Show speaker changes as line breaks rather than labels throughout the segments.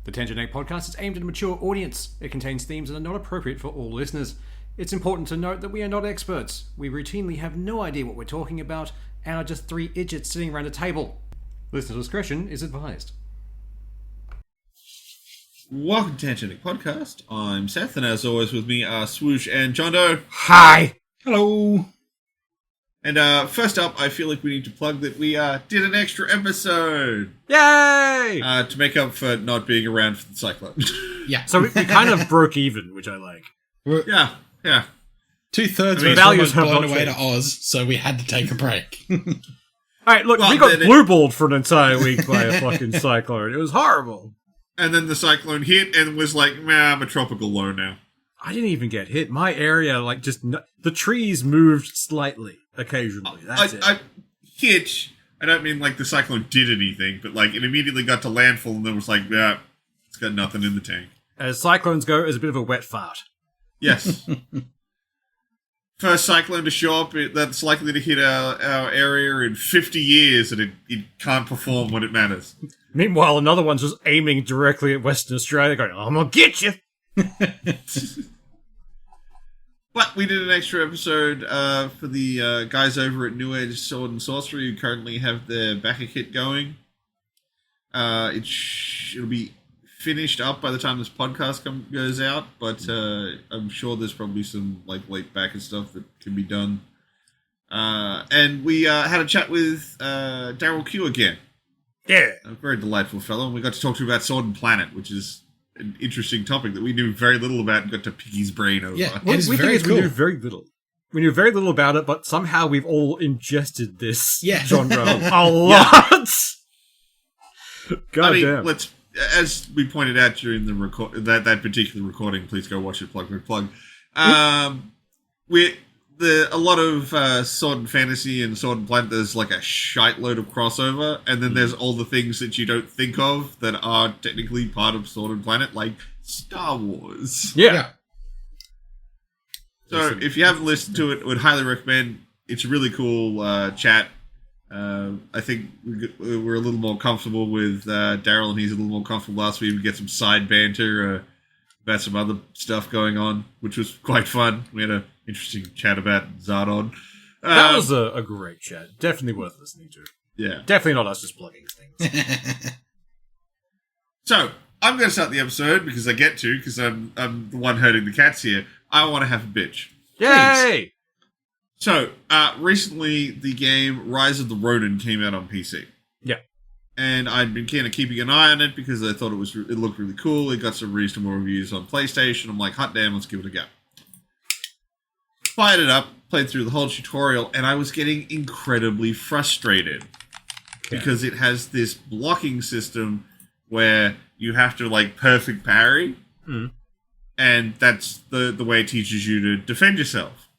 The Tangent Egg podcast is aimed at a mature audience. It contains themes that are not appropriate for all listeners. It's important to note that we are not experts. We routinely have no idea what we're talking about and are just three idiots sitting around a table. Listener discretion is advised.
Welcome to Tangent Egg podcast. I'm Seth, and as always with me are Swoosh and John Doe.
Hi!
Hello!
And first up, I feel like we need to plug that we did an extra episode.
Yay!
To make up for not being around for the cyclone.
Yeah.
So we kind of broke even, which I like.
Yeah.
2/3
I mean,
was
values
almost
have
blown
not
away to
changed.
Oz, so we had to take a break.
Alright, look,
Well,
we got
then
blue-balled for an entire week by a fucking cyclone. It was horrible.
And then the cyclone hit and was like, I'm a tropical low now.
I didn't even get hit. My area, the trees moved slightly, occasionally. That's it.
I don't mean like the cyclone did anything, but like it immediately got to landfall and then was like, it's got nothing in the tank.
As cyclones go, it's a bit of a wet fart.
Yes. First cyclone to show up that's likely to hit our area in 50 years, and it can't perform when it matters.
Meanwhile, another one's just aiming directly at Western Australia, going, I'm gonna get you!
But we did an extra episode for the guys over at New Age Sword and Sorcery who currently have their backer kit going. It'll be finished up by the time this podcast goes out, but I'm sure there's probably some late backer stuff that can be done. And we had a chat with Daryl Q again.
Yeah.
A very delightful fellow, and we got to talk to him about Sword and Planet, which is an interesting topic that we knew very little about and got to pick his brain over.
Yeah.
What
It's
we
very
think is we
cool.
knew very little. We knew very little about it, but somehow we've all ingested this
Yeah.
genre a lot. God damn.
Let's, as we pointed out during the that particular recording, please go watch it. Plug. A lot of Sword and Fantasy and Sword and Planet, there's like a shite load of crossover, and then there's all the things that you don't think of that are technically part of Sword and Planet, like Star Wars.
Yeah.
So if you haven't listened to it, I would highly recommend. It's a really cool chat. I think we're a little more comfortable with Daryl, and he's a little more comfortable last week. We get some side banter about some other stuff going on, which was quite fun. We had an interesting chat about Zardon.
That was a great chat. Definitely worth listening to.
Yeah.
Definitely not us just plugging things.
So, I'm going to start the episode because I get to, because I'm the one herding the cats here. I want to have a bitch.
Yay!
So, recently the game Rise of the Ronin came out on PC.
Yeah.
And I'd been kind of keeping an eye on it because I thought it looked really cool. It got some reasonable reviews on PlayStation. I'm like, hot damn, let's give it a go. Fired it up, played through the whole tutorial, and I was getting incredibly frustrated. Because it has this blocking system where you have to, perfect parry.
Mm.
And that's the way it teaches you to defend yourself.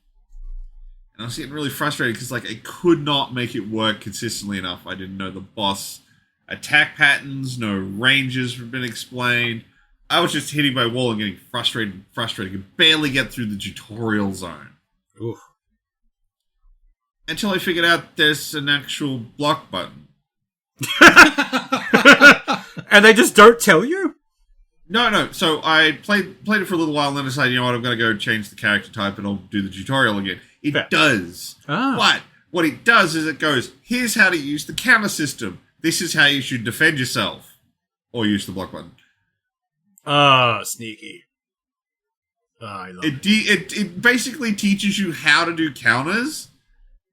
And I was getting really frustrated because, I could not make it work consistently enough. I didn't know the boss attack patterns, no ranges have been explained. I was just hitting my wall and getting frustrated. I could barely get through the tutorial zone.
Oof.
Until I figured out there's an actual block button.
And they just don't tell you?
No. So I played it for a little while and then decided, you know what, I'm going to go change the character type and I'll do the tutorial again. It does.
Ah.
But what it does is it goes, here's how to use the counter system. This is how you should defend yourself. Or use the block button.
Sneaky. I love
It basically teaches you how to do counters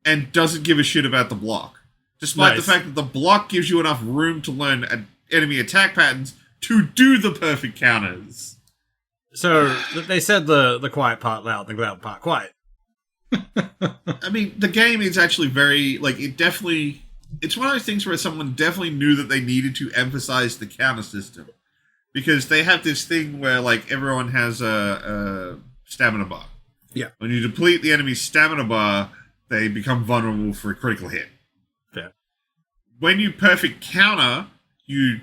and doesn't give a shit about the block. Despite the fact that the block gives you enough room to learn enemy attack patterns to do the perfect counters.
So, they said the quiet part loud, the loud part quiet.
I mean, the game is actually very, it's one of those things where someone definitely knew that they needed to emphasize the counter system. Because they have this thing where, everyone has a stamina bar.
Yeah.
When you deplete the enemy's stamina bar, they become vulnerable for a critical hit.
Fair.
When you perfect counter, you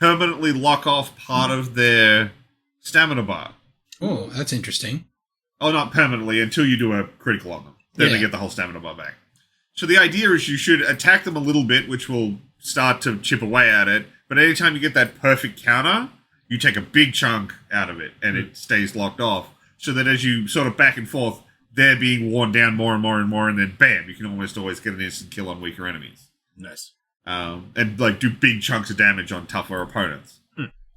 permanently lock off part of their stamina bar.
Oh, that's interesting.
Oh, not permanently, until you do a critical on them. Then they get the whole stamina bar back. So the idea is you should attack them a little bit, which will start to chip away at it. But anytime you get that perfect counter, you take a big chunk out of it and it stays locked off. So that as you sort of back and forth, they're being worn down more and more and more, and then bam, you can almost always get an instant kill on weaker enemies.
Nice.
And like do big chunks of damage on tougher opponents.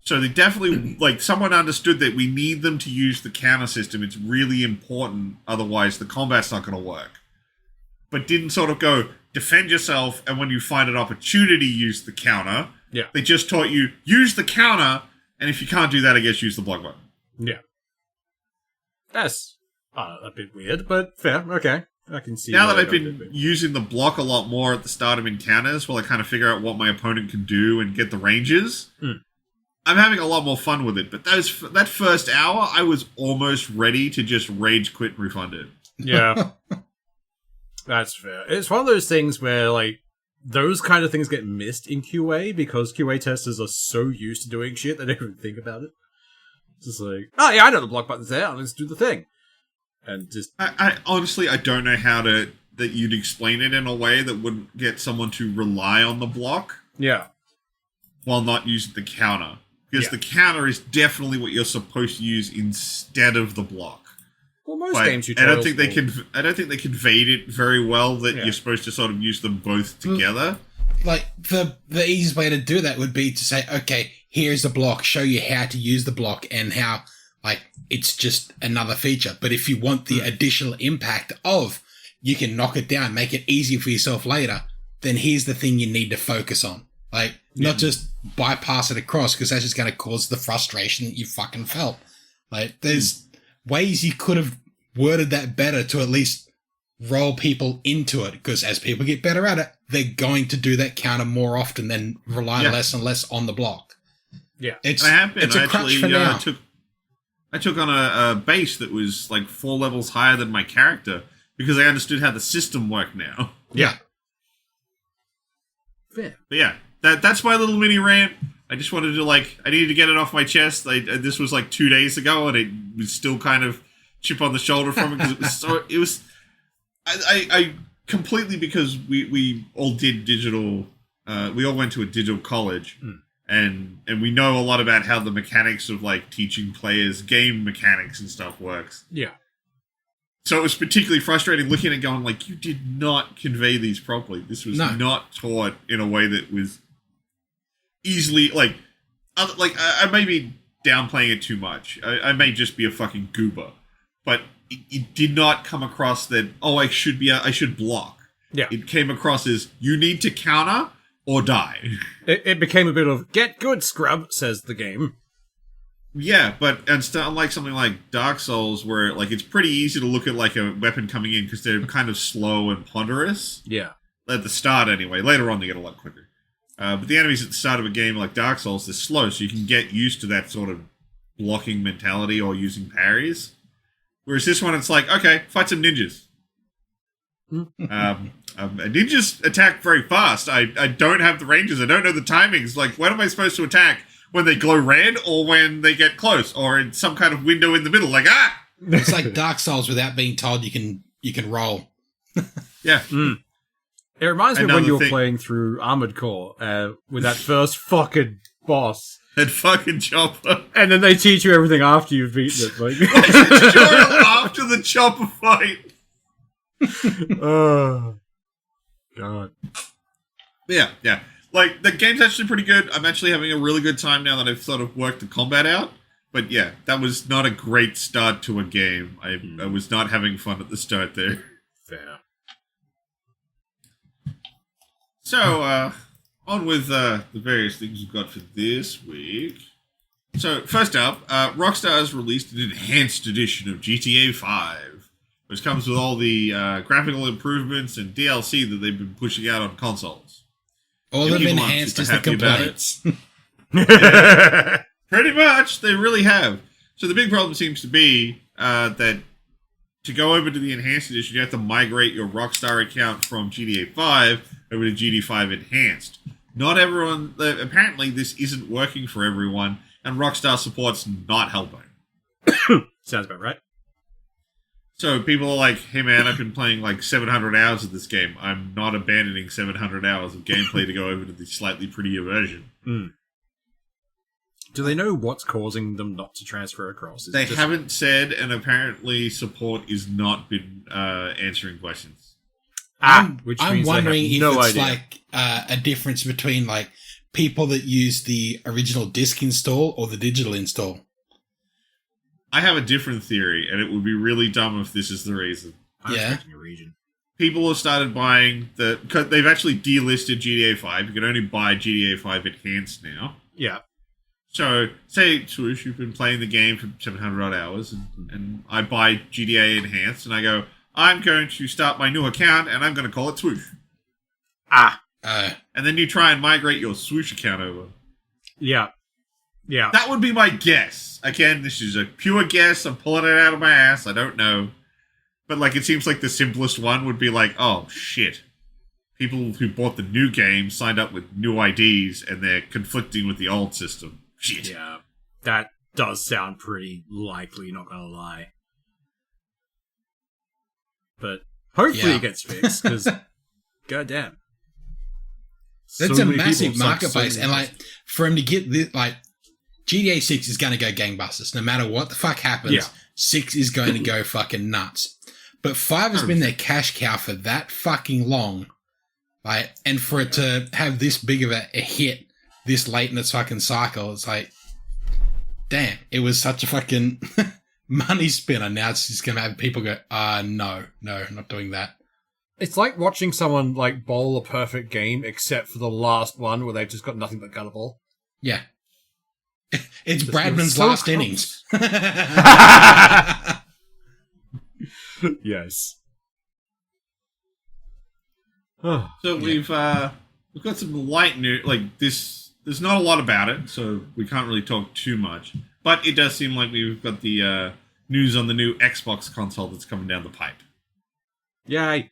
So they definitely, like, someone understood that we need them to use the counter system. It's really important, otherwise the combat's not going to work. But didn't sort of go, defend yourself, and when you find an opportunity, use the counter.
Yeah.
They just taught you, use the counter, and if you can't do that, I guess use the block button.
Yeah. That's a bit weird, but fair. Okay. I can see.
Now that I've been using the block a lot more at the start of encounters, while I kind of figure out what my opponent can do and get the ranges, I'm having a lot more fun with it. But that first hour, I was almost ready to just rage quit and refund it.
Yeah. That's fair. It's one of those things where, like, those kind of things get missed in QA because QA testers are so used to doing shit they don't even think about it. It's just like, oh yeah, I know the block button's there, let's do the thing. And just...
I honestly, I don't know how that you'd explain it in a way that wouldn't get someone to rely on the block.
Yeah. While
not using the counter. Because the counter is definitely what you're supposed to use instead of the block.
Well, most games
I don't think they conveyed it very well that you're supposed to sort of use them both together.
Like, the easiest way to do that would be to say, okay, here's the block, show you how to use the block and how, like, it's just another feature. But if you want the additional impact of, you can knock it down, make it easier for yourself later, then here's the thing you need to focus on. Like, not just bypass it across, because that's just going to cause the frustration that you fucking felt. Like, there's ways you could have worded that better to at least roll people into it, because as people get better at it, they're going to do that counter more often than rely less and less on the block. Yeah. It's a crutch for now.
I took on a base that was like 4 levels higher than my character because I understood how the system worked now.
Yeah.
Fair. But yeah, that's my little mini rant. I just wanted to, I needed to get it off my chest. This was 2 days ago, and it was still kind of chip on the shoulder from it because I completely, because we all did digital, we all went to a digital college, and we know a lot about how the mechanics of teaching players game mechanics and stuff works.
Yeah.
So it was particularly frustrating looking at it going you did not convey these properly. This was not taught in a way that was easily I may be downplaying it too much. I may just be a fucking goober, but it did not come across that I should block.
Yeah, it
came across as you need to counter or die.
It became a bit of get good, scrub, says the game.
Yeah, but unlike something like Dark Souls, where it's pretty easy to look at a weapon coming in because they're kind of slow and ponderous.
Yeah,
at the start anyway. Later on, they get a lot quicker. But the enemies at the start of a game like Dark Souls, they're slow, so you can get used to that sort of blocking mentality or using parries. Whereas this one, it's okay, fight some ninjas. Ninjas attack very fast. I don't have the ranges. I don't know the timings. When am I supposed to attack? When they glow red, or when they get close, or in some kind of window in the middle?
It's like Dark Souls without being told you can roll.
Yeah.
It reminds me of when you were playing through Armored Core with that first fucking boss.
That fucking chopper.
And then they teach you everything after you've beaten it.
What's the tutorial after the chopper fight?
Oh. God.
Yeah. The game's actually pretty good. I'm actually having a really good time now that I've sort of worked the combat out. But yeah, that was not a great start to a game. I was not having fun at the start there.
Fair.
So, on with the various things we've got for this week. So, first up, Rockstar has released an enhanced edition of GTA 5, which comes with all the graphical improvements and DLC that they've been pushing out on consoles.
All of enhanced is the complaints.
Yeah, pretty much, they really have. So the big problem seems to be that to go over to the enhanced edition, you have to migrate your Rockstar account from GTA 5 over to GTA 5 Enhanced. Not everyone... apparently, this isn't working for everyone, and Rockstar support's not helping.
Sounds about right.
So people are like, hey man, I've been playing 700 hours of this game. I'm not abandoning 700 hours of gameplay to go over to the slightly prettier version.
Do they know what's causing them not to transfer across?
They haven't said, and apparently support is not been answering questions.
Which
I'm
means
wondering
they
if
have no
it's
idea.
like a difference between like people that use the original disc install or the digital install.
I have a different theory, and it would be really dumb if this is the reason.
I'm
Yeah.
expecting a region.
People have started buying because they've actually delisted GTA 5. You can only buy GTA 5 Enhanced now.
Yeah.
So, say, Swoosh, you've been playing the game for 700 odd hours, and I buy GTA Enhanced, and I go, I'm going to start my new account, and I'm going to call it Swoosh. And then you try and migrate your Swoosh account over.
Yeah. Yeah.
That would be my guess. Again, this is a pure guess. I'm pulling it out of my ass. I don't know. But, like, it seems like the simplest one would be like, oh, shit. People who bought the new game signed up with new IDs, and they're conflicting with the old system. Shit.
Yeah. That does sound pretty likely, not gonna lie. But hopefully it gets fixed, because goddamn.
That's
So
a
many
massive
people have sucked
marketplace,
so
and
many
like for him to get this, like GTA 6 is going to go gangbusters. No matter what the fuck happens,
Yeah.
6 is going to go fucking nuts. But 5 has been their cash cow for that fucking long, like, and for it to have this big of a hit this late in its fucking cycle, it's like, damn, it was such a fucking money spinner. Now it's just going to have people go, no, not doing that.
It's like watching someone like bowl a perfect game, except for the last one where they've just got nothing but gunnable.
Yeah. It's
Just
Bradman's
so
last
close.
innings.
Yes.
So we've got some light news. Like this, there's not a lot about it, so we can't really talk too much. But it does seem like we've got the news on the new Xbox console that's coming down the pipe.
Yay.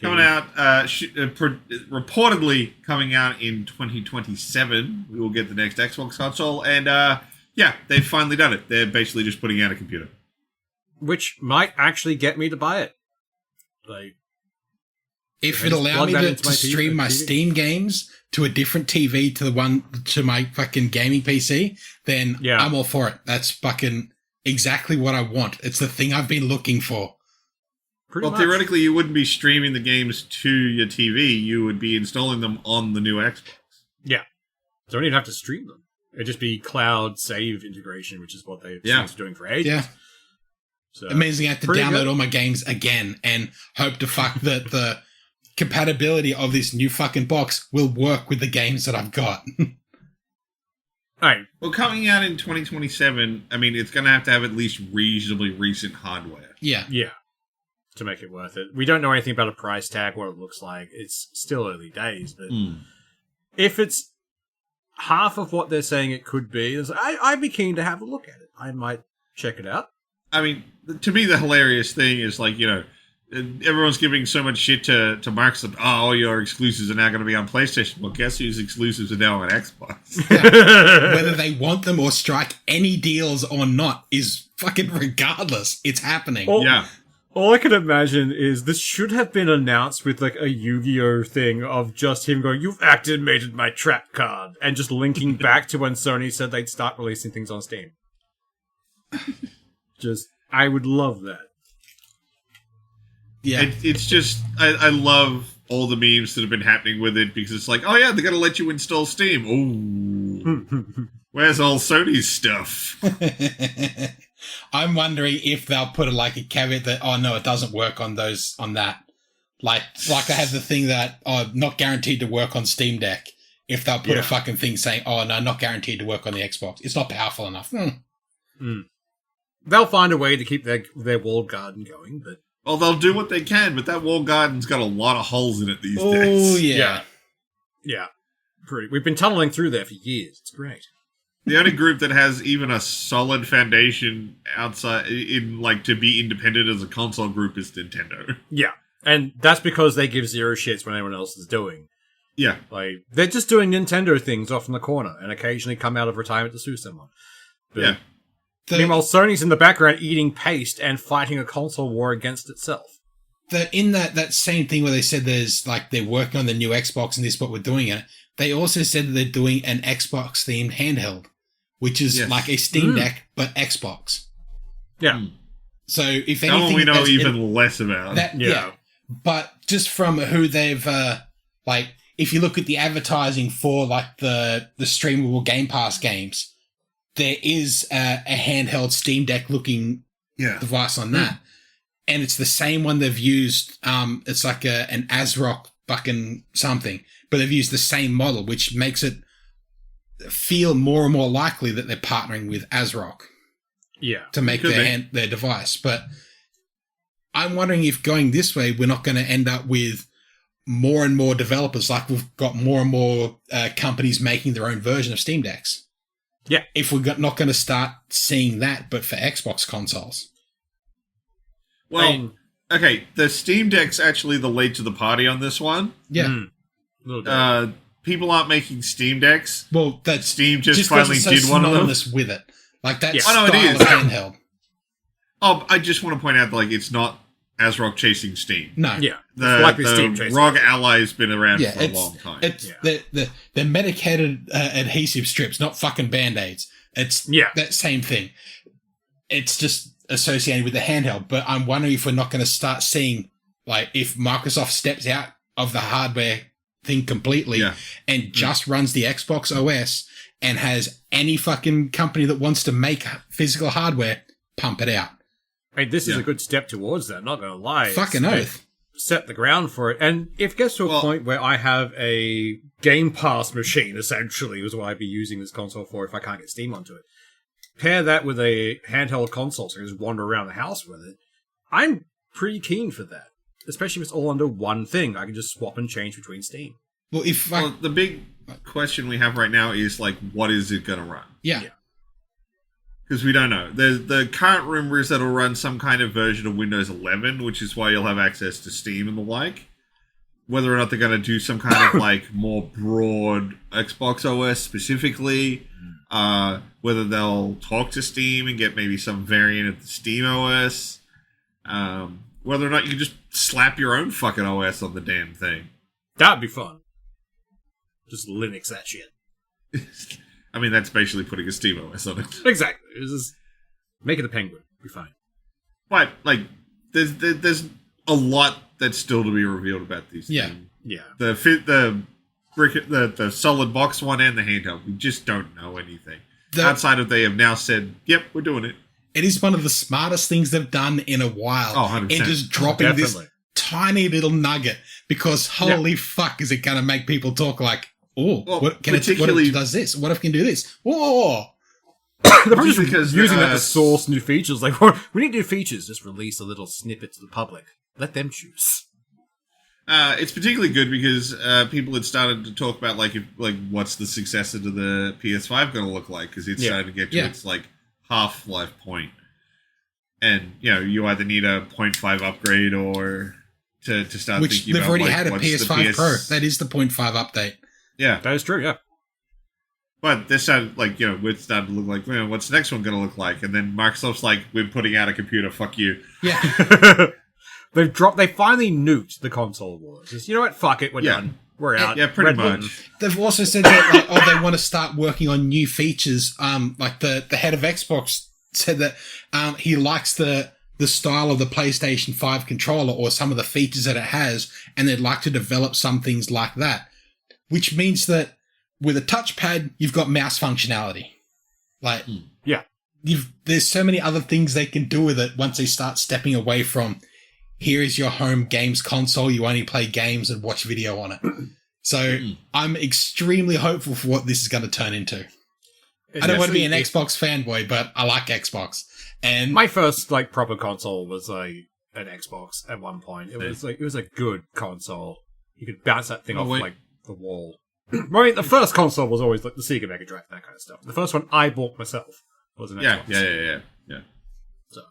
Coming out, reportedly coming out in 2027. We will get the next Xbox console, and yeah, they've finally done it. They're basically just putting out a computer.
Which might actually get me to buy it. Like,
If
I
it
just
allowed
plug
me
that
to,
into my TV
stream my
TV.
Steam games to a different TV to my fucking gaming PC, then
Yeah.
I'm all for it. That's fucking exactly what I want. It's the thing I've been looking for.
pretty
Well,
much.
theoretically, you wouldn't be streaming the games to your TV. You would be installing them on the new Xbox.
Yeah. Don't even have to stream them. It'd just be cloud save integration, which is what they've
Yeah.
been doing for ages.
Yeah.
So,
It means I have to
pretty
download
good.
all my games again and hope to fuck that the compatibility of this new fucking box will work with the games that I've got.
Alright.
Well, coming out in 2027, I mean, it's going to have at least reasonably recent hardware.
Yeah.
Yeah. To make it worth it. We don't know anything about a price tag, what it looks like. It's still early days, but if it's half of what they're saying it could be, I'd be keen to have a look at it. I might check it out.
I mean, to me, the hilarious thing is, like, you know, everyone's giving so much shit to Microsoft. Oh, all your exclusives are now going to be on PlayStation. Well, guess whose exclusives are now on Xbox?
Whether they want them or strike any deals or not is fucking regardless. It's happening.
Oh.
Yeah.
All I can imagine is this should have been announced with like a Yu-Gi-Oh thing of just him going, "You've activated my trap card," and just linking back to when Sony said they'd start releasing things on Steam. Just, I would love that.
Yeah.
It's just, I love all the memes that have been happening with it because it's like, oh yeah, they're going to let you install Steam. Ooh. Where's all Sony's stuff?
I'm wondering if they'll put a caveat that, oh no, it doesn't work on that. Like they have the thing that, oh, not guaranteed to work on Steam Deck. If they'll put a fucking thing saying, oh no, not guaranteed to work on the Xbox. It's not powerful enough.
They'll find a way to keep their walled garden going, but
Well, they'll do what they can, but that walled garden's got a lot of holes in it these
Oh
days.
yeah.
yeah, we've been tunneling through there for years. It's great.
The only group that has even a solid foundation outside in like to be independent as a console group is Nintendo.
Yeah, and that's because they give zero shits when anyone else is doing.
Yeah.
Like, they're just doing Nintendo things off in the corner and occasionally come out of retirement to sue someone. But
Yeah.
meanwhile, Sony's in the background eating paste and fighting a console war against itself.
In that same thing where they said they're working on the new Xbox and this is what we're doing it, they also said that they're doing an Xbox themed handheld, which is like a Steam Deck but Xbox.
Yeah.
So if
that one
anything,
we know even less about.
Yeah. But just from who they've like, if you look at the advertising for like the streamable Game Pass games, there is a handheld Steam Deck looking device on that. And it's the same one they've used. It's like an ASRock fucking something, but they've used the same model, which makes it feel more and more likely that they're partnering with ASRock to make their device. But I'm wondering if going this way, we're not going to end up with more and more developers. Like we've got more and more companies making their own version of Steam Decks.
Yeah.
If we're not going to start seeing that, but for Xbox consoles.
Well, okay, the Steam Deck's actually the late to the party on this one.
Yeah.
People aren't making Steam Decks.
Well, that's
Steam just finally did one of them
with it. Like that
style
of handheld.
Oh, I just want to point out that it's not ASRock chasing Steam.
No.
Yeah.
The ROG Ally has been around for a long time.
It's the medicated adhesive strips, not fucking Band-Aids. It's that same thing. It's just associated with the handheld. But I'm wondering if we're not going to start seeing, like, if Microsoft steps out of the hardware thing completely and just runs the Xbox OS and has any fucking company that wants to make physical hardware pump it out.
I mean, this is a good step towards that, not going to lie.
Fucking oath.
Set the ground for it. And if it gets to a point where I have a Game Pass machine, essentially, is what I'd be using this console for if I can't get Steam onto it. Pair that with a handheld console so I can just wander around the house with it. I'm pretty keen for that. Especially if it's all under one thing. I can just swap and change between Steam.
Well,
the big question we have right now is, like, what is it going to run?
Yeah.
Because we don't know. The current rumor is that it'll run some kind of version of Windows 11, which is why you'll have access to Steam and the like. Whether or not they're going to do some kind of like more broad Xbox OS specifically, whether they'll talk to Steam and get maybe some variant of the Steam OS, whether or not you can just slap your own fucking OS on the damn thing.
That'd be fun. Just Linux that shit.
I mean, that's basically putting a Steam OS on it.
Exactly. It's just make it a penguin. Be fine.
But, like, there's a lot that's still to be revealed about these things.
Yeah.
The solid box one and the handheld. We just don't know anything. Outside of they have now said, yep, we're doing it.
It is one of the smartest things they've done in a while.
Oh, 100%.
And just dropping this tiny little nugget. Because holy fuck is it going to make people talk like, what if does this? What if it can do this? Whoa!
They're probably just using that to source new features. Like, we need new features. Just release a little snippet to the public. Let them choose.
It's particularly good because people had started to talk about what's the successor to the PS5 going to look like, because it's starting to get to its like half-life point. And you either need a 0.5 upgrade or to start thinking about.
They've already had a PS5 Pro. That is the 0.5 update.
Yeah,
that is true. Yeah,
but this started we're starting to look like, what's the next one going to look like? And then Microsoft's like, we're putting out a computer. Fuck you.
Yeah.
They finally nuked the console wars. Just, you know what? Fuck it. We're done. We're out.
Yeah, pretty much.
They've also said that they want to start working on new features. Like the head of Xbox said that he likes the style of the PlayStation 5 controller or some of the features that it has, and they'd like to develop some things like that. Which means that with a touchpad, you've got mouse functionality. There's so many other things they can do with it once they start stepping away from, here is your home games console, you only play games and watch video on it. So I'm extremely hopeful for what this is going to turn into. I don't want to be an Xbox fanboy, but I like Xbox. And
my first proper console was an Xbox at one point. It was a good console. You could bounce that thing off the wall. I mean, the first console was always the Sega Mega Drive, that kind of stuff. The first one I bought myself was an Xbox.
Yeah.
So.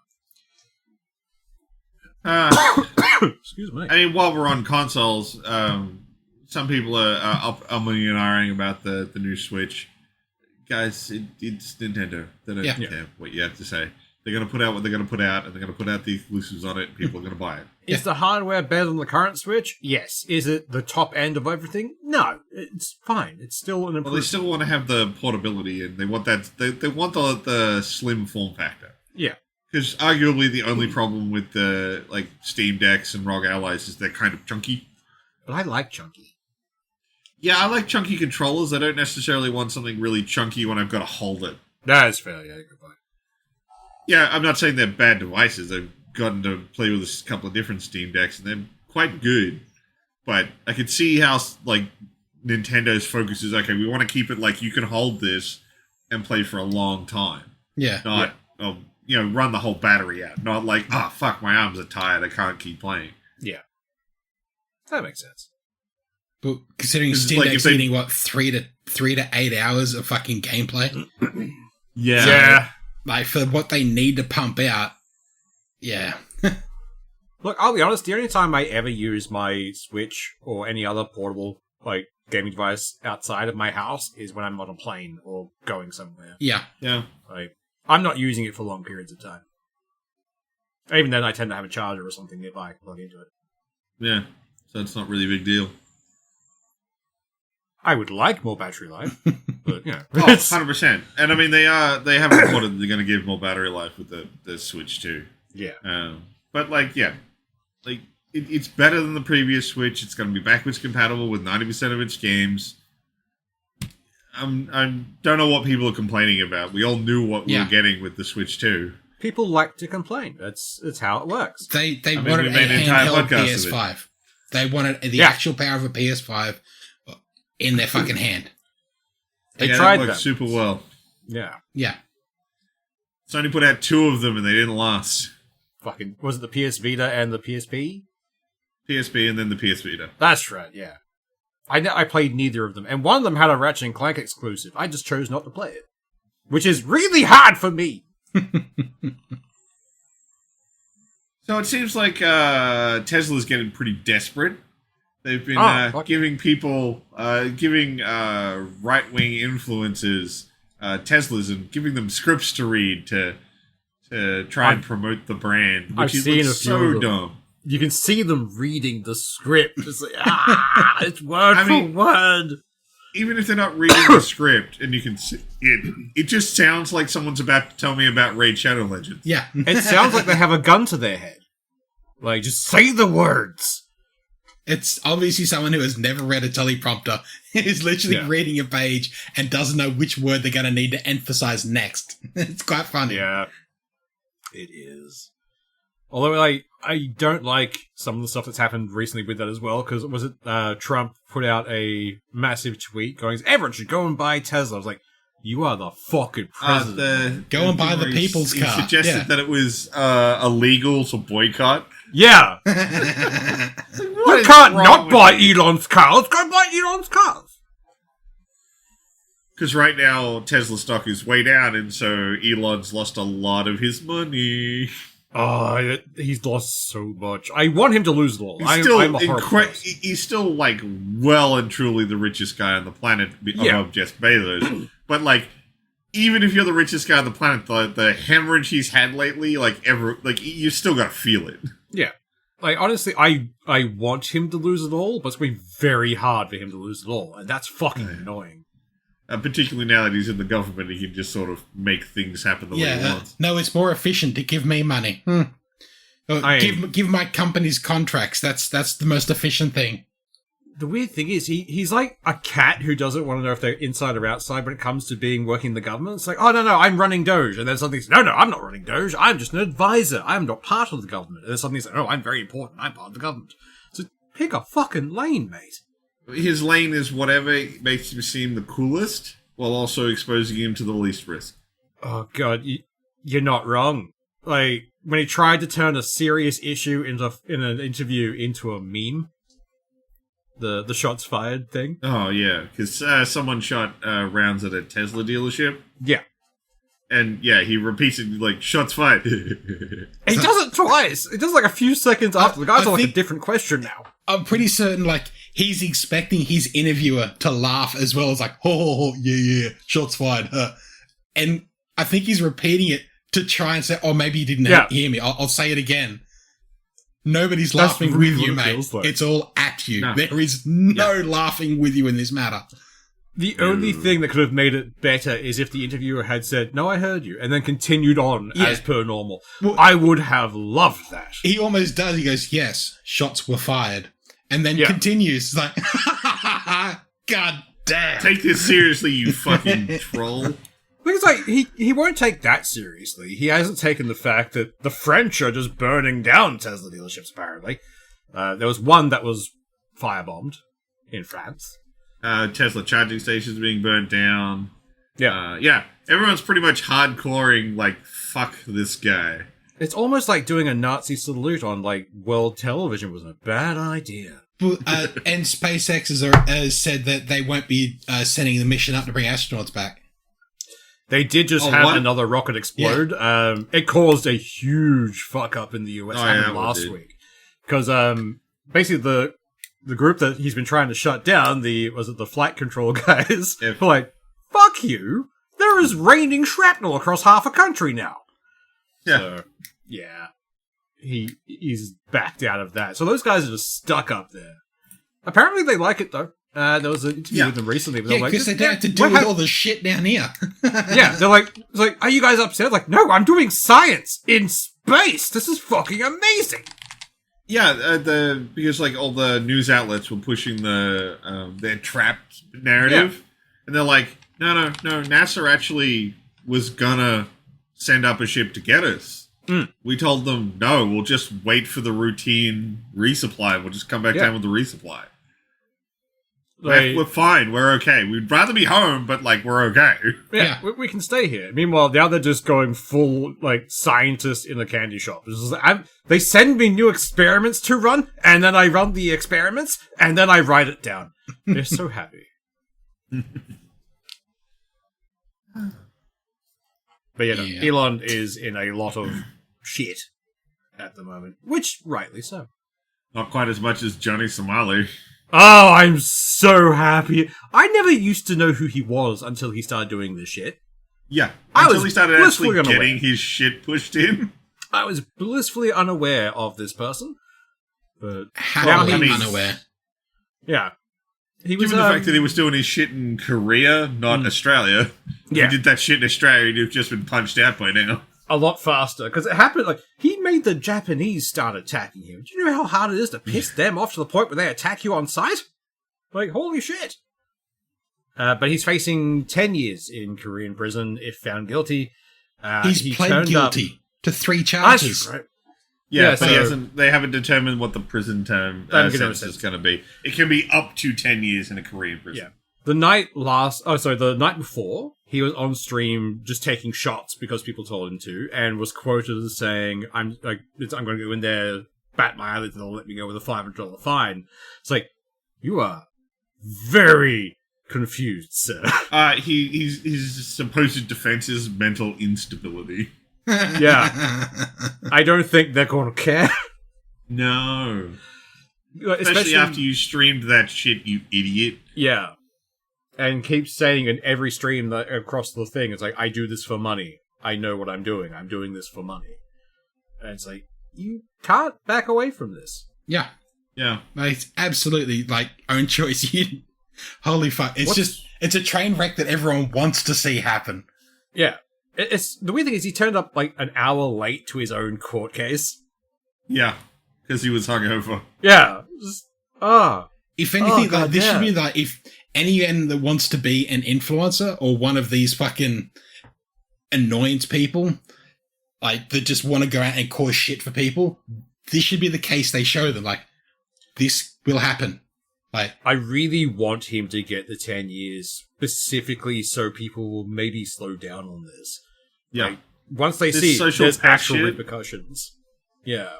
Excuse me.
I mean, while we're on consoles, some people are umming and ahhing about the new Switch. Guys, it's Nintendo. They don't care what you have to say. They're going to put out what they're going to put out, and they're going to put out the exclusives on it, and people are going to buy it.
Is the hardware better than the current Switch? Yes. Is it the top end of everything? No. It's fine. It's still an improvement.
Well, they still want to have the portability, and they want that. They want the slim form factor.
Yeah.
Because arguably the only problem with the Steam Decks and ROG Allies is they're kind of chunky.
But I like chunky.
Yeah, I like chunky controllers. I don't necessarily want something really chunky when I've got to hold it.
That's fair, yeah, good point.
Yeah, I'm not saying they're bad devices. I've gotten to play with a couple of different Steam Decks, and they're quite good. But I could see how, Nintendo's focus is, okay, we want to keep it like you can hold this and play for a long time.
Yeah.
Not, run the whole battery out. Not like, fuck, my arms are tired, I can't keep playing.
Yeah. That makes sense.
But considering Steam Deck's needing, 3 to 8 hours of fucking gameplay?
Yeah.
Like, for what they need to pump out, yeah.
Look, I'll be honest, the only time I ever use my Switch or any other portable, gaming device outside of my house is when I'm on a plane or going somewhere.
Yeah.
Yeah.
I'm not using it for long periods of time. Even then, I tend to have a charger or something nearby, plug into it.
Yeah. So it's not really a big deal.
I would like more battery life, but,
100%. And I mean, they have reported that they're going to give more battery life with the Switch too.
Yeah.
But it's better than the previous Switch. It's going to be backwards compatible with 90% of its games. I don't know what people are complaining about. We all knew what we were getting with the Switch 2.
People like to complain. It's how it works.
They wanted a handheld PS5. They wanted the actual power of a PS5 in their fucking hand.
They tried
that. Super well.
Yeah.
Yeah.
Sony put out 2 of them and they didn't last.
Fucking, was it the PS Vita and the PSP?
PSP and then the PS Vita.
That's right, yeah. I played neither of them, and one of them had a Ratchet & Clank exclusive. I just chose not to play it. Which is really hard for me!
So it seems like Tesla's getting pretty desperate. They've been giving people, right-wing influencers Teslas and giving them scripts to read to try and promote the brand, which is so dumb.
You can see them reading the script. It's like, it's word for word.
Even if they're not reading the script, and you can see it just sounds like someone's about to tell me about Raid Shadow Legends.
Yeah.
It sounds like they have a gun to their head. Just say the words.
It's obviously someone who has never read a teleprompter, is literally reading a page and doesn't know which word they're going to need to emphasize next. It's quite funny.
Yeah. It is. Although I don't like some of the stuff that's happened recently with that as well, because Trump put out a massive tweet going, everyone should go and buy Tesla. I was like, you are the fucking president.
Go and buy the people's car.
He suggested that it was illegal to boycott.
Yeah. You can't not buy Elon's cars. Go buy Elon's cars.
Because right now, Tesla stock is way down, and so Elon's lost a lot of his money.
Oh, he's lost so much. I want him to lose it all.
He's still well and truly the richest guy on the planet above Jeff Bezos. But even if you're the richest guy on the planet, the hemorrhage he's had lately, you still gotta feel it.
Yeah. Honestly, I want him to lose it all, but it's going to be very hard for him to lose it all, and that's fucking annoying.
Particularly now that he's in the government, he can just sort of make things happen the way he wants.
No, it's more efficient to give me money. Give my companies contracts. That's the most efficient thing.
The weird thing is, he's like a cat who doesn't want to know if they're inside or outside when it comes to working in the government. It's like, oh, no, I'm running Doge. And then something says, no, I'm not running Doge. I'm just an advisor. I'm not part of the government. And then something says, oh, I'm very important. I'm part of the government. So pick a fucking lane, mate.
His lane is whatever makes him seem the coolest, while also exposing him to the least risk.
Oh, God, you're not wrong. When he tried to turn a serious issue in an interview into a meme, the shots fired thing.
Oh, yeah, because someone shot rounds at a Tesla dealership.
Yeah.
And, he repeats it, shots fired.
He does it twice. It does a few seconds after. The guy's on a different question now.
I'm pretty certain, he's expecting his interviewer to laugh as well as yeah, shots fired. And I think he's repeating it to try and say, oh, maybe you didn't hear me. I'll say it again. Nobody's laughing
really
with you,
what it
mate.
feels like.
It's all at you.
No.
There is no laughing with you in this matter.
The only thing that could have made it better is if the interviewer had said, "No, I heard you," and then continued on as per normal.
Well,
I would have loved that.
He almost does. He goes, yes, shots were fired. And then continues. It's like, God damn.
Take this seriously, you fucking troll.
Because, like, he won't take that seriously. He hasn't taken the fact that the French are just burning down Tesla dealerships, apparently. There was one that was firebombed in France.
Tesla charging stations being burnt down.
Yeah.
Everyone's pretty much hardcoring, like, fuck this guy.
It's almost like doing a Nazi salute on, like, world television was a bad idea.
And SpaceX has said that they won't be sending the mission up to bring astronauts back.
They did just have another rocket explode. Yeah. It caused a huge fuck up in the US last week. Because basically the group that he's been trying to shut down, the flight control guys, were like, fuck you, there is raining shrapnel across half a country now.
Yeah.
So, yeah. He's backed out of that. So those guys are just stuck up there. Apparently they like it, though. There was an interview with them recently. But
because they don't have to deal with all the shit down here.
Yeah, they're like, are you guys upset? Like, no, I'm doing science in space. This is fucking amazing.
Yeah, because like all the news outlets were pushing their trapped narrative, and they're like, no, NASA actually was gonna send up a ship to get us. We told them no, we'll just wait for the routine resupply. We'll just come back down with the resupply. We're fine. We're okay. We'd rather be home, but, like, we're okay.
Yeah. We can stay here. Meanwhile, now they're just going full, like, scientist in a candy shop. It's just like, they send me new experiments to run, and then I run the experiments, and then I write it down. They're so happy. But Elon is in a lot of shit at the moment, which rightly so.
Not quite as much as Johnny Somali.
Oh, I'm so happy. I never used to know who he was until he started doing this shit.
Yeah, until he started actually getting his shit pushed in.
I was blissfully unaware of this person. But
how unaware?
Yeah.
Given the fact that he was doing his shit in Korea, not Australia. If he did that shit in Australia, he'd have just been punched out by now.
A lot faster, because it happened, like, he made the Japanese start attacking him. Do you know how hard it is to piss them off to the point where they attack you on sight? Like, holy shit. But he's facing 10 years in Korean prison if found guilty.
He's pled guilty to 3 charges.
Right?
Yeah, but they haven't determined what the prison term sentence is going to be. It can be up to 10 years in a Korean prison. Yeah.
The night before, he was on stream just taking shots because people told him to, and was quoted as saying, I'm going to go in there, bat my eyelids, and they'll let me go with a $500 fine. It's like, you are very confused, sir.
His supposed defense is mental instability.
Yeah. I don't think they're going to care.
No. Especially after you streamed that shit, you idiot.
Yeah. And keeps saying in every stream that across the thing, it's like, I do this for money. I know what I'm doing. I'm doing this for money. And it's like, you can't back away from this.
Yeah.
Yeah.
It's absolutely, like, own choice. Holy fuck. It's a train wreck that everyone wants to see happen.
Yeah. It's the weird thing is he turned up, like, an hour late to his own court case.
Yeah. Because he was hungover.
Yeah.
If anything, this should be like, if anyone that wants to be an influencer or one of these fucking annoyance people, like, that just want to go out and cause shit for people, this should be the case they show them. Like, this will happen. Like,
I really want him to get the 10 years specifically so people will maybe slow down on this.
Yeah.
Like, once they see there's actual repercussions. Yeah.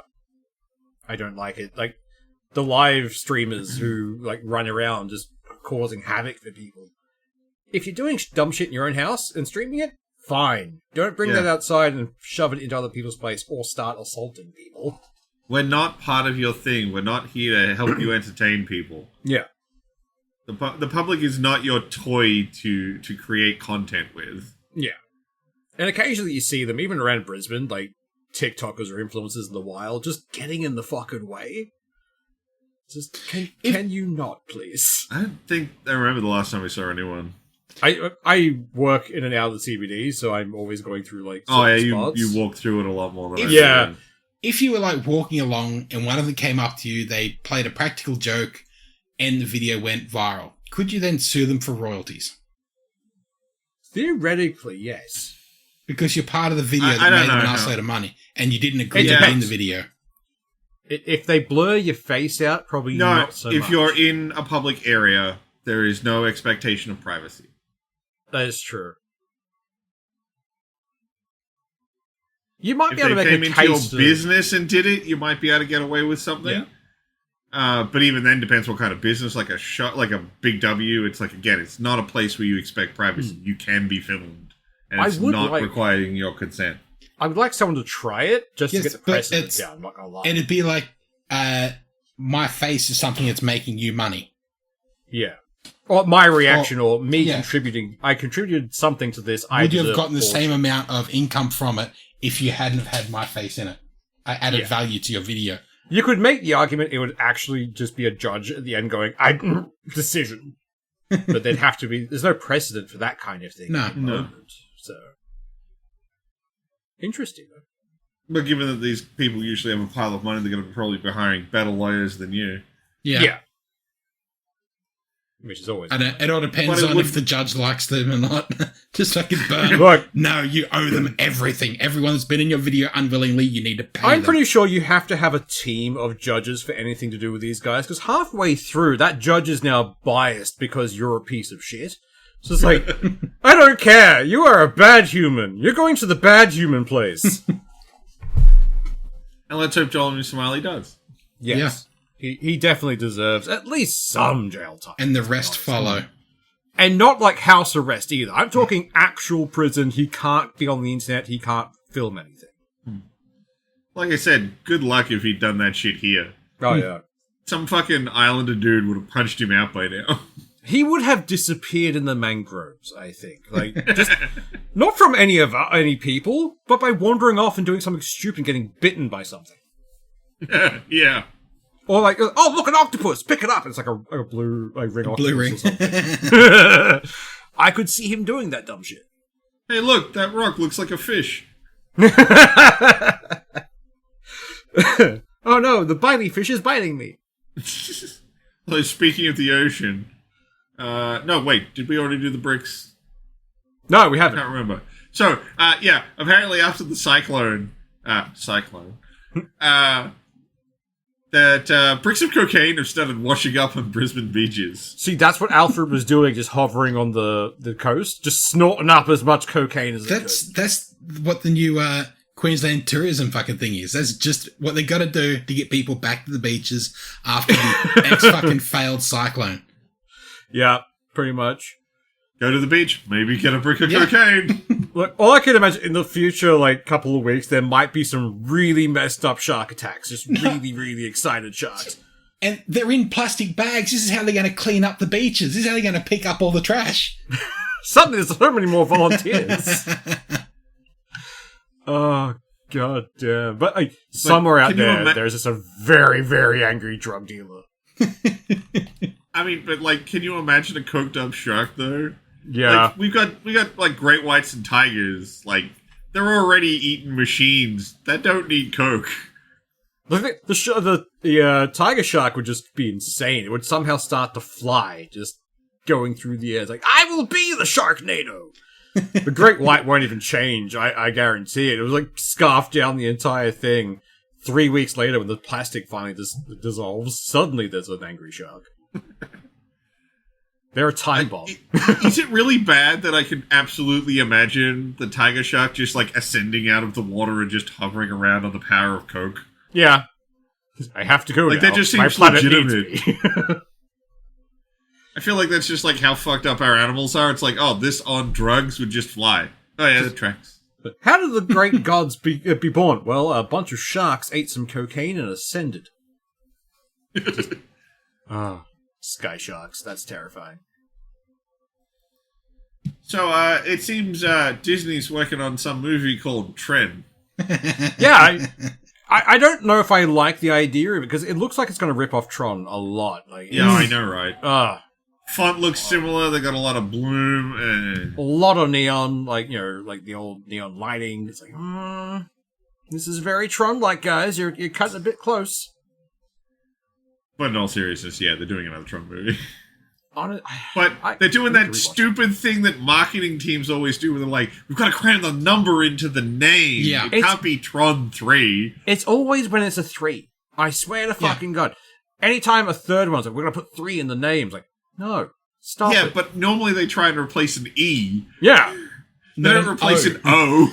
I don't like it. Like, the live streamers who, like, run around just causing havoc for people. If you're doing dumb shit in your own house and streaming it, fine. Don't bring that outside and shove it into other people's place or start assaulting people.
We're not part of your thing. We're not here to help you entertain people.
Yeah.
The public is not your toy to create content with.
Yeah. And occasionally you see them, even around Brisbane, like TikTokers or influencers in the wild, just getting in the fucking way. Just, can you not, please?
I don't think I remember the last time we saw anyone.
I work in and out of the CBD, so I'm always going through, like, spots.
You walk through it a lot more than I
Yeah.
do.
If you were, like, walking along and one of them came up to you, they played a practical joke, and the video went viral, could you then sue them for royalties?
Theoretically, yes.
Because you're part of the video that made them an assload of money, and you didn't agree to be in the video.
If they blur your face out, probably not so much.
If you're in a public area, there is no expectation of privacy.
That is true. You might be able to make a case. If they came into your business
and did it, you might be able to get away with something. Yeah. But even then, depends what kind of business. Like a Big W, it's like, again, it's not a place where you expect privacy. You can be filmed, and it's not requiring your consent.
I would like someone to try it just to get the precedent down. I'm not gonna lie.
And it'd be like, my face is something that's making you money.
Yeah. Or my reaction, or me contributing. I contributed something to this.
Would you have gotten the same amount of income from it if you hadn't have had my face in it? I added value to your video.
You could make the argument it would actually just be a judge at the end going, decision. But there'd have to be... There's no precedent for that kind of thing.
No.
So... Interesting, though.
But given that these people usually have a pile of money, they're going to probably be hiring better lawyers than you.
Yeah.
Which is always...
It all depends on if the judge likes them or not. Just like it burn.
Look,
no, you owe them everything. Everyone that's been in your video unwillingly, you need to pay them.
I'm pretty sure you have to have a team of judges for anything to do with these guys, because halfway through, that judge is now biased because you're a piece of shit. So it's like, I don't care. You are a bad human. You're going to the bad human place.
And let's hope Joel Smiley does.
Yes. Yeah. He definitely deserves at least some jail time.
And the rest follow.
And not like house arrest either. I'm talking actual prison. He can't be on the internet. He can't film anything.
Like I said, good luck if he'd done that shit here.
Oh, yeah.
Some fucking islander dude would have punched him out by now.
He would have disappeared in the mangroves, I think. Like, just not from any people, but by wandering off and doing something stupid and getting bitten by something.
Yeah.
Or like, oh, look, an octopus! Pick it up! It's like a blue ring octopus
blue ring.
Or something. I could see him doing that dumb shit.
Hey, look, that rock looks like a fish.
Oh no, the bitey fish is biting me.
So speaking of the ocean, no, wait, did we already do the bricks?
No, we haven't.
I can't remember. So, apparently after the cyclone, that bricks of cocaine have started washing up on Brisbane beaches.
See, that's what Alfred was doing, just hovering on the coast, just snorting up as much cocaine as he could.
That's what the new Queensland tourism fucking thing is. That's just what they got to do to get people back to the beaches after the ex-fucking failed cyclone.
Yeah, pretty much.
Go to the beach, maybe get a brick of cocaine.
Look, all I can imagine in the future, like, couple of weeks, there might be some really messed up shark attacks. Just really, really excited sharks.
And they're in plastic bags. This is how they're going to clean up the beaches. This is how they're going to pick up all the trash.
Suddenly there's so many more volunteers. Oh, god damn. But like, somewhere out there, there's just a very, very angry drug dealer.
I mean, but like, can you imagine a coked up shark though?
Yeah.
Like, we got like great whites and tigers. Like, they're already eating machines that don't need coke.
The tiger shark would just be insane. It would somehow start to fly, just going through the air. It's like, I will be the Sharknado. The great white won't even change. I guarantee it. It was like scarfed down the entire thing. 3 weeks later, when the plastic finally dissolves, suddenly there's an angry shark. They're a time bomb.
Is it really bad that I can absolutely imagine the tiger shark just like ascending out of the water and just hovering around on the power of coke?
Yeah. I have to go now.
That just seems legitimate. I feel like that's just like how fucked up our animals are. It's like, oh, this on drugs would just fly. Oh yeah, that tracks.
But how did the great gods be born? Well, a bunch of sharks ate some cocaine and ascended. Sky sharks. That's terrifying.
So it seems Disney's working on some movie called Tren.
Yeah, I don't know if I like the idea of it, because it looks like it's going to rip off Tron a lot. Like,
Yeah, I know, right? Font looks
Oh.
similar. They got a lot of bloom.
A lot of neon, like, you know, like the old neon lighting. It's like, this is very Tron-like, guys. You're cutting a bit close.
But in all seriousness, yeah, they're doing another Tron movie.
But
they're doing that stupid thing that marketing teams always do, where they're like, we've got to cram the number into the name.
Yeah.
It can't be Tron 3.
It's always when it's a 3. I swear to fucking God. Anytime a third one's like, we're going to put 3 in the names. Like, no. Stop it.
Yeah, but normally they try and replace an E.
Yeah.
They don't replace an O.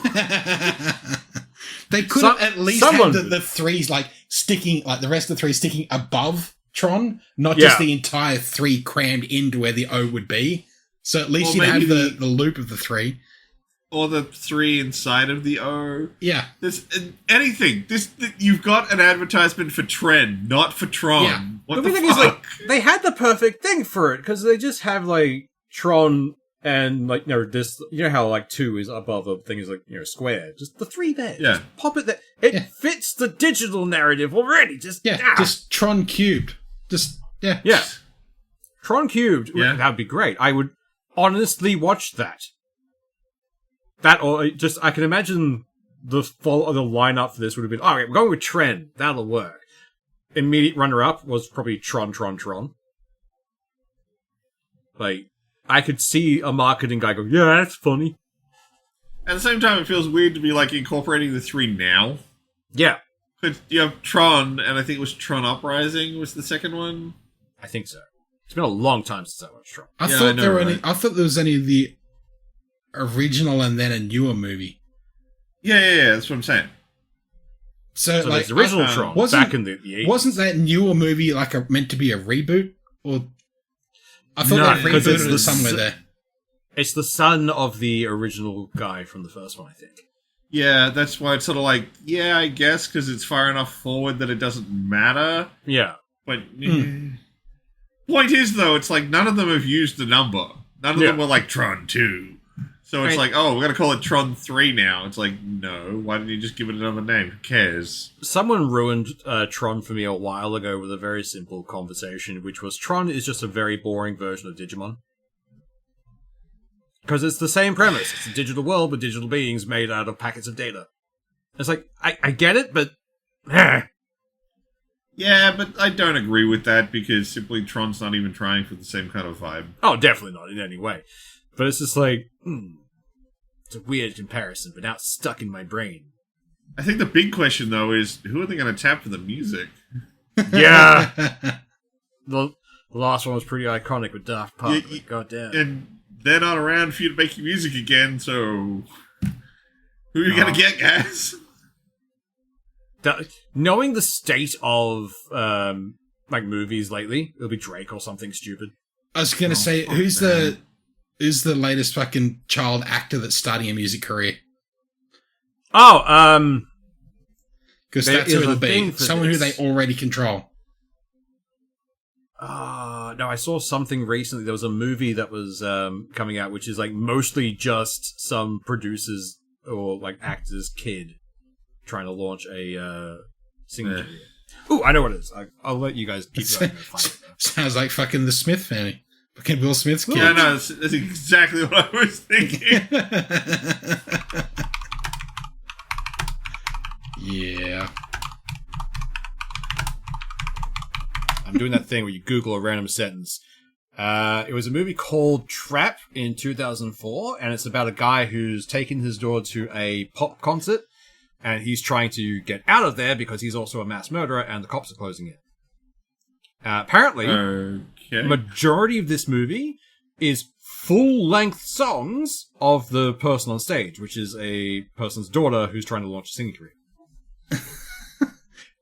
They could have at least had the threes like sticking, like the rest of the three sticking above Tron, not just the entire 3 crammed into where the O would be. So at least you'd have the loop of the 3.
Or the 3 inside of the O.
Yeah.
There's anything. You've got an advertisement for Tren, not for Tron.
Yeah.
What
the
the
thing
fuck?
is, like, they had the perfect thing for it, because they just have, like, Tron and, like, you know, this, you know how, like, 2 is above a thing is, like, you know, square. Just the 3 there.
Yeah.
Just pop it there. It fits the digital narrative already. Just
Tron cubed.
Yeah. Tron cubed.
Yeah.
That'd be great. I would honestly watch that. That, or just, I can imagine the lineup for this would have been, alright, we're going with Tren. That'll work. Immediate runner-up was probably Tron. Like, I could see a marketing guy go, yeah, that's funny.
At the same time, it feels weird to be, like, incorporating the 3 now.
Yeah.
But you have Tron, and I think it was Tron Uprising was the second one.
I think so. It's been a long time since I watched Tron.
I thought there was only the original and then a newer movie.
Yeah, that's what I'm saying.
So like
there's the original Tron back in the 80s.
Wasn't that newer movie like meant to be a reboot? Or I thought they rebooted it somewhere there.
It's the son of the original guy from the first one, I think.
Yeah, that's why it's sort of like, yeah, I guess, because it's far enough forward that it doesn't matter.
Yeah.
But point is, though, it's like none of them have used the number. None of them were like Tron 2. So it's like, oh, we're going to call it Tron 3 now. It's like, no, why didn't you just give it another name? Who cares?
Someone ruined Tron for me a while ago with a very simple conversation, which was Tron is just a very boring version of Digimon. Because it's the same premise. It's a digital world with digital beings made out of packets of data. It's like, I get it, but...
Yeah, but I don't agree with that because simply Tron's not even trying for the same kind of vibe.
Oh, definitely not in any way. But it's just like, it's a weird comparison, but now it's stuck in my brain.
I think the big question, though, is who are they going to tap for the music?
Yeah! The last one was pretty iconic with Daft Punk. Goddamn.
And they're not around for you to make your music again, so who are you going to get, guys?
Knowing the state of like movies lately, it'll be Drake or something stupid.
I was going to say, who's the latest fucking child actor that's starting a music career?
Oh,
because that's who it'll be. Someone who they already control.
No, I saw something recently. There was a movie that was coming out, which is like mostly just some producer's or like actor's kid trying to launch a singing career. Ooh, I know what it is. I'll let you guys keep going.
Sounds like fucking the Smith family. Fucking Will Smith's kid.
Yeah, no, that's exactly what I was thinking.
Yeah.
I'm doing that thing where you Google a random sentence. It was a movie called Trap in 2004, and it's about a guy who's taken his daughter to a pop concert, and he's trying to get out of there because he's also a mass murderer, and the cops are closing it. Apparently, the majority of this movie is full-length songs of the person on stage, which is a person's daughter who's trying to launch a singing career.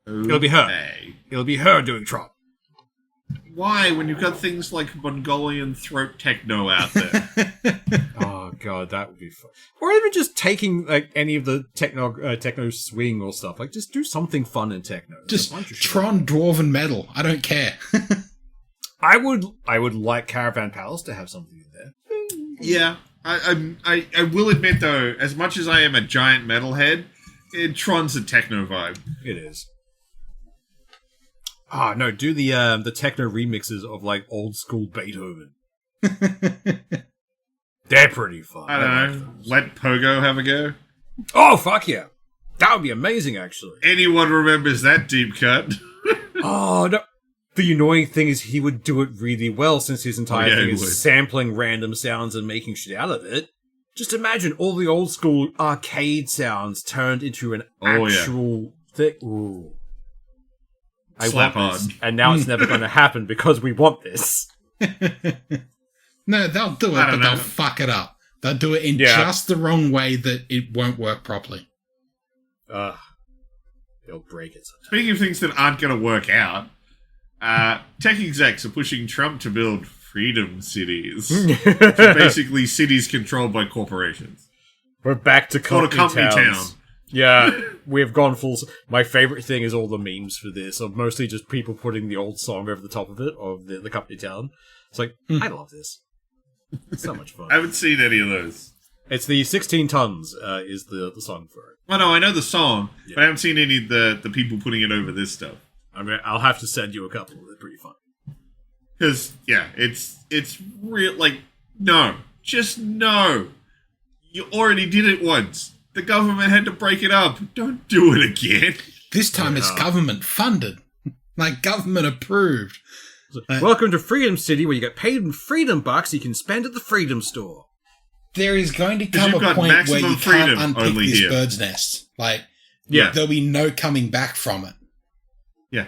It'll be her. It'll be her doing Trap.
Why, when you've got things like Mongolian throat techno out there?
Oh god, that would be fun. Or even just taking like any of the techno swing or stuff. Like, just do something fun in techno.
Just Tron Dwarven Metal. I don't care.
I would like Caravan Palace to have something in there.
Yeah. I will admit though, as much as I am a giant metalhead, Tron's a techno vibe.
It is. Ah, no, do the techno remixes of like old school Beethoven. They're pretty fun.
I don't know. Let Pogo have a go.
Oh, fuck yeah. That would be amazing, actually.
Anyone remembers that deep cut?
Oh, no. The annoying thing is he would do it really well since his entire thing is sampling random sounds and making shit out of it. Just imagine all the old school arcade sounds turned into an actual thing. Ooh.
Slap hard.
And now it's never going to happen because we want this.
No, they'll do it, but they'll fuck it up. They'll do it in just the wrong way that it won't work properly.
They'll break it.
Speaking of things that aren't going to work out, tech execs are pushing Trump to build freedom cities. So basically cities controlled by corporations.
We're back to company town. Yeah, we've gone full... My favourite thing is all the memes for this, of mostly just people putting the old song over the top of it, of the company town. It's like, I love this. It's so much fun.
I haven't seen any of those.
It's the 16 Tons is the song for it.
Well, no, I know the song, but I haven't seen any of the people putting it over this stuff.
I mean, I'll have to send you a couple. They're pretty fun.
Because, it's real, like, no. Just no. You already did it once. The government had to break it up. Don't do it again.
This time it's government funded. Like, government approved.
Welcome to Freedom City, where you get paid in freedom bucks you can spend at the Freedom Store.
There is going to come a point where you can't unpick this bird's nest. Like, there'll be no coming back from it.
Yeah.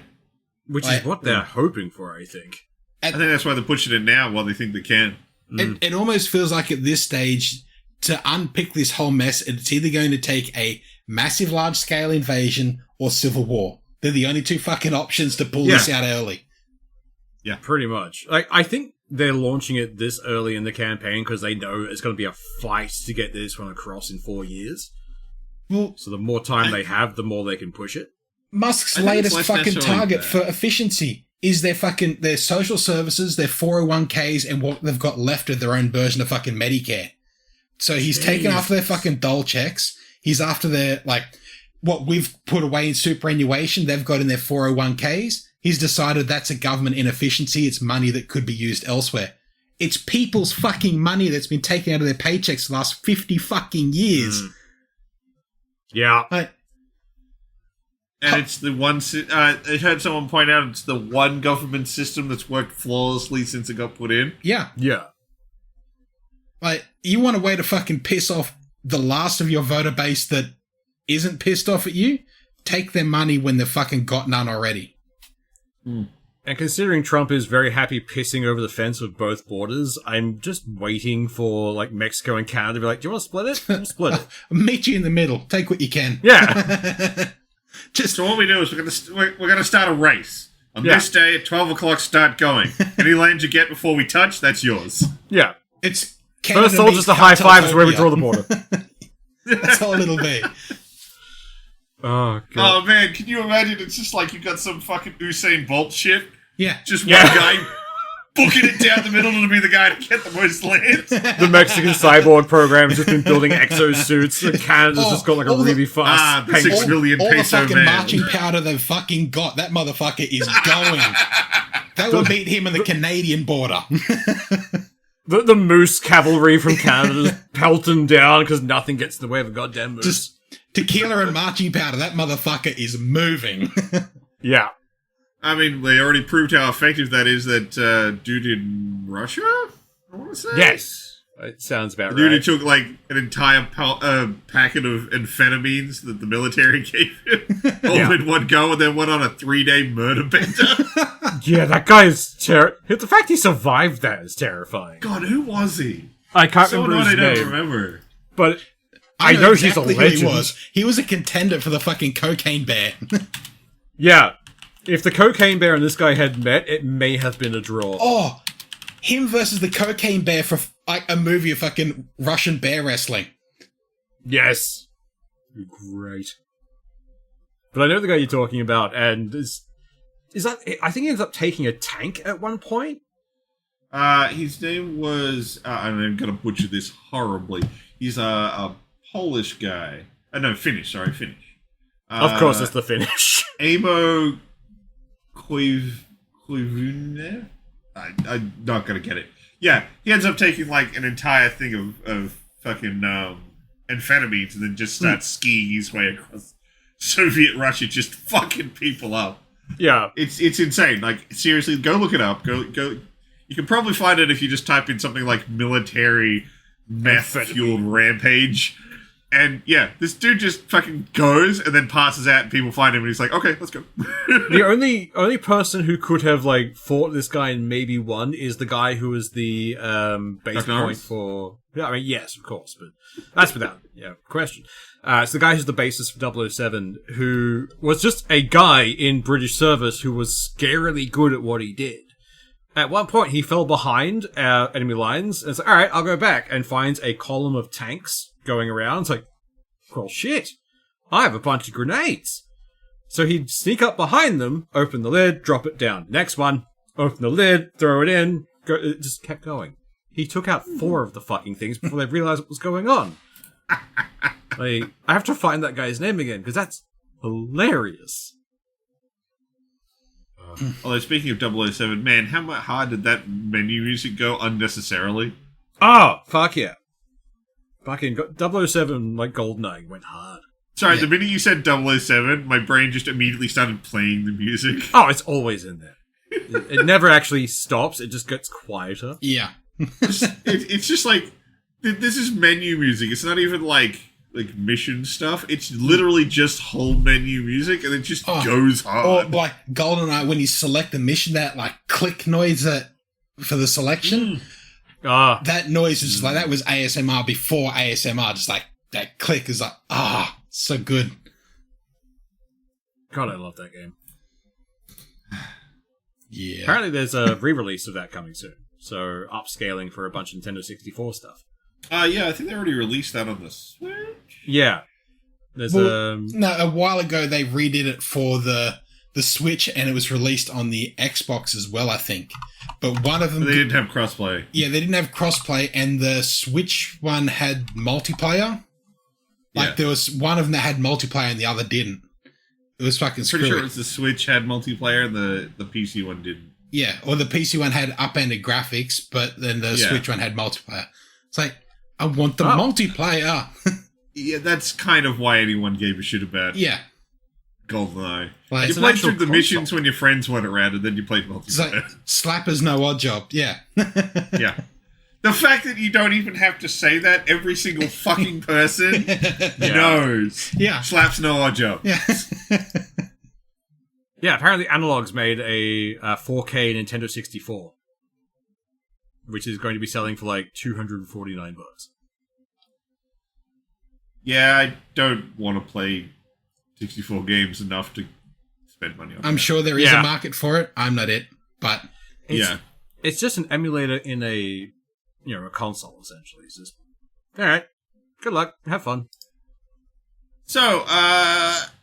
Which is what they're hoping for, I think.
I think that's why they're pushing it now, while they think they can.
It almost feels like at this stage, to unpick this whole mess, it's either going to take a massive large-scale invasion or civil war. They're the only two fucking options to pull this out early.
Yeah, pretty much. Like, I think they're launching it this early in the campaign because they know it's going to be a fight to get this one across in 4 years.
Well,
so the more time they have, the more they can push it.
Musk's latest fucking target for efficiency is their social services, their 401ks, and what they've got left of their own version of fucking Medicare. So he's taken after their fucking dole checks. He's after their, like, what we've put away in superannuation, they've got in their 401ks. He's decided that's a government inefficiency. It's money that could be used elsewhere. It's people's fucking money that's been taken out of their paychecks the last 50 fucking years.
Yeah.
And it's the one... I heard someone point out it's the one government system that's worked flawlessly since it got put in.
Yeah.
Yeah.
Like, you want a way to fucking piss off the last of your voter base that isn't pissed off at you? Take their money when they've fucking got none already.
And considering Trump is very happy pissing over the fence with both borders, I'm just waiting for, like, Mexico and Canada to be like, do you want to split it? We'll split it.
Meet you in the middle. Take what you can.
Yeah.
So what we do is we're gonna start a race. On this day at 12 o'clock, start going. Any land you get before we touch, that's yours.
Yeah.
It's Canada
first soldiers to high five is where we draw the border.
That's all it'll be.
Oh, God.
Oh, man, can you imagine? It's just like you've got some fucking Usain Bolt shit.
Yeah.
Just one guy booking it down the middle to be the guy to get the most land.
The Mexican cyborg program has just been building exosuits. And Canada's just got like a really fast...
the 6 million
all
peso
the fucking
man.
marching powder they've fucking got. That motherfucker is going. They will beat him in the Canadian border.
The moose cavalry from Canada just pelting down because nothing gets in the way of a goddamn moose.
Just tequila and marching powder. That motherfucker is moving.
Yeah.
I mean, they already proved how effective that is. That dude in Russia, I want to say.
Yes. It sounds about
the dude
right.
who took like an entire packet of amphetamines that the military gave him all in one go and then went on a 3-day murder bender.
Yeah, that guy is the fact he survived that is terrifying.
God, who was he?
I can't remember his
I
name.
don't remember.
But I know exactly he's a legend.
Who he was. He was a contender for the fucking cocaine bear.
Yeah. If the cocaine bear and this guy had met, it may have been a draw.
Oh, him versus the cocaine bear for like a movie of fucking Russian bear wrestling.
Yes. Great. But I know the guy you're talking about, and is that... I think he ends up taking a tank at one point.
His name was. I'm going to butcher this horribly. He's a Polish guy. No, Finnish. Sorry, Finnish.
Of course, it's the Finnish.
Amo Koivunen? I'm not going to get it. Yeah, he ends up taking like an entire thing of fucking amphetamines and then just starts skiing his way across Soviet Russia, just fucking people up.
Yeah.
It's insane. Like, seriously, go look it up. Go. You can probably find it if you just type in something like military meth-fueled rampage. And yeah, this dude just fucking goes and then passes out and people find him and he's like, okay, let's go.
The only person who could have like fought this guy and maybe won is the guy who was the base point for. Yeah, I mean, yes, of course, but that's without question. It's the guy who's the basis for 007, who was just a guy in British service who was scarily good at what he did. At one point, he fell behind enemy lines and it's like, all right, I'll go back, and finds a column of tanks going around. It's like, well, shit, I have a bunch of grenades. So he'd sneak up behind them, open the lid, drop it down. Next one, open the lid, throw it in. It just kept going. He took out 4 of the fucking things before they realized what was going on. Like, I have to find that guy's name again, because that's hilarious.
Although, speaking of 007, man, how hard did that menu music go unnecessarily?
Oh, fuck yeah. Fucking 007, like GoldenEye, went hard.
Sorry, the minute you said 007, my brain just immediately started playing the music.
Oh, it's always in there. It never actually stops, it just gets quieter.
Yeah.
It's just like, this is menu music. It's not even like mission stuff. It's literally just whole menu music, and it just goes hard.
Or like GoldenEye, when you select the mission, that like click noise for the selection. That noise is just like, that was ASMR before ASMR. Just like that click is like, so good.
God, I love that game.
Yeah.
Apparently there's a re-release of that coming soon. So upscaling for a bunch of Nintendo 64 stuff.
Yeah, I think they already released that on the Switch.
Yeah. There's
No, a while ago they redid it for the Switch, and it was released on the Xbox as well, I think. But one of them...
They didn't have crossplay.
Yeah, they didn't have crossplay, and the Switch one had multiplayer. Like, there was one of them that had multiplayer and the other didn't. It was fucking screwy.
Pretty sure it was the Switch had multiplayer and the PC one didn't.
Yeah, or the PC one had upended graphics, but then the Switch one had multiplayer. It's like, I want the multiplayer.
Yeah, that's kind of why anyone gave a shit about GoldenEye.
Like,
you played through the missions when your friends weren't around, and then you played multiplayer.
It's like, slappers no odd job, yeah.
Yeah. The fact that you don't even have to say that, every single fucking person knows.
Yeah.
Slaps no odd job.
Yeah.
Yeah, apparently Analog's made a 4K Nintendo 64. Which is going to be selling for like $249.
Yeah, I don't want to play 64 games enough to spend money on
I'm sure there is a market for it. I'm not it, but...
It's just an emulator in a console, essentially. It's just, alright, good luck, have fun.
So,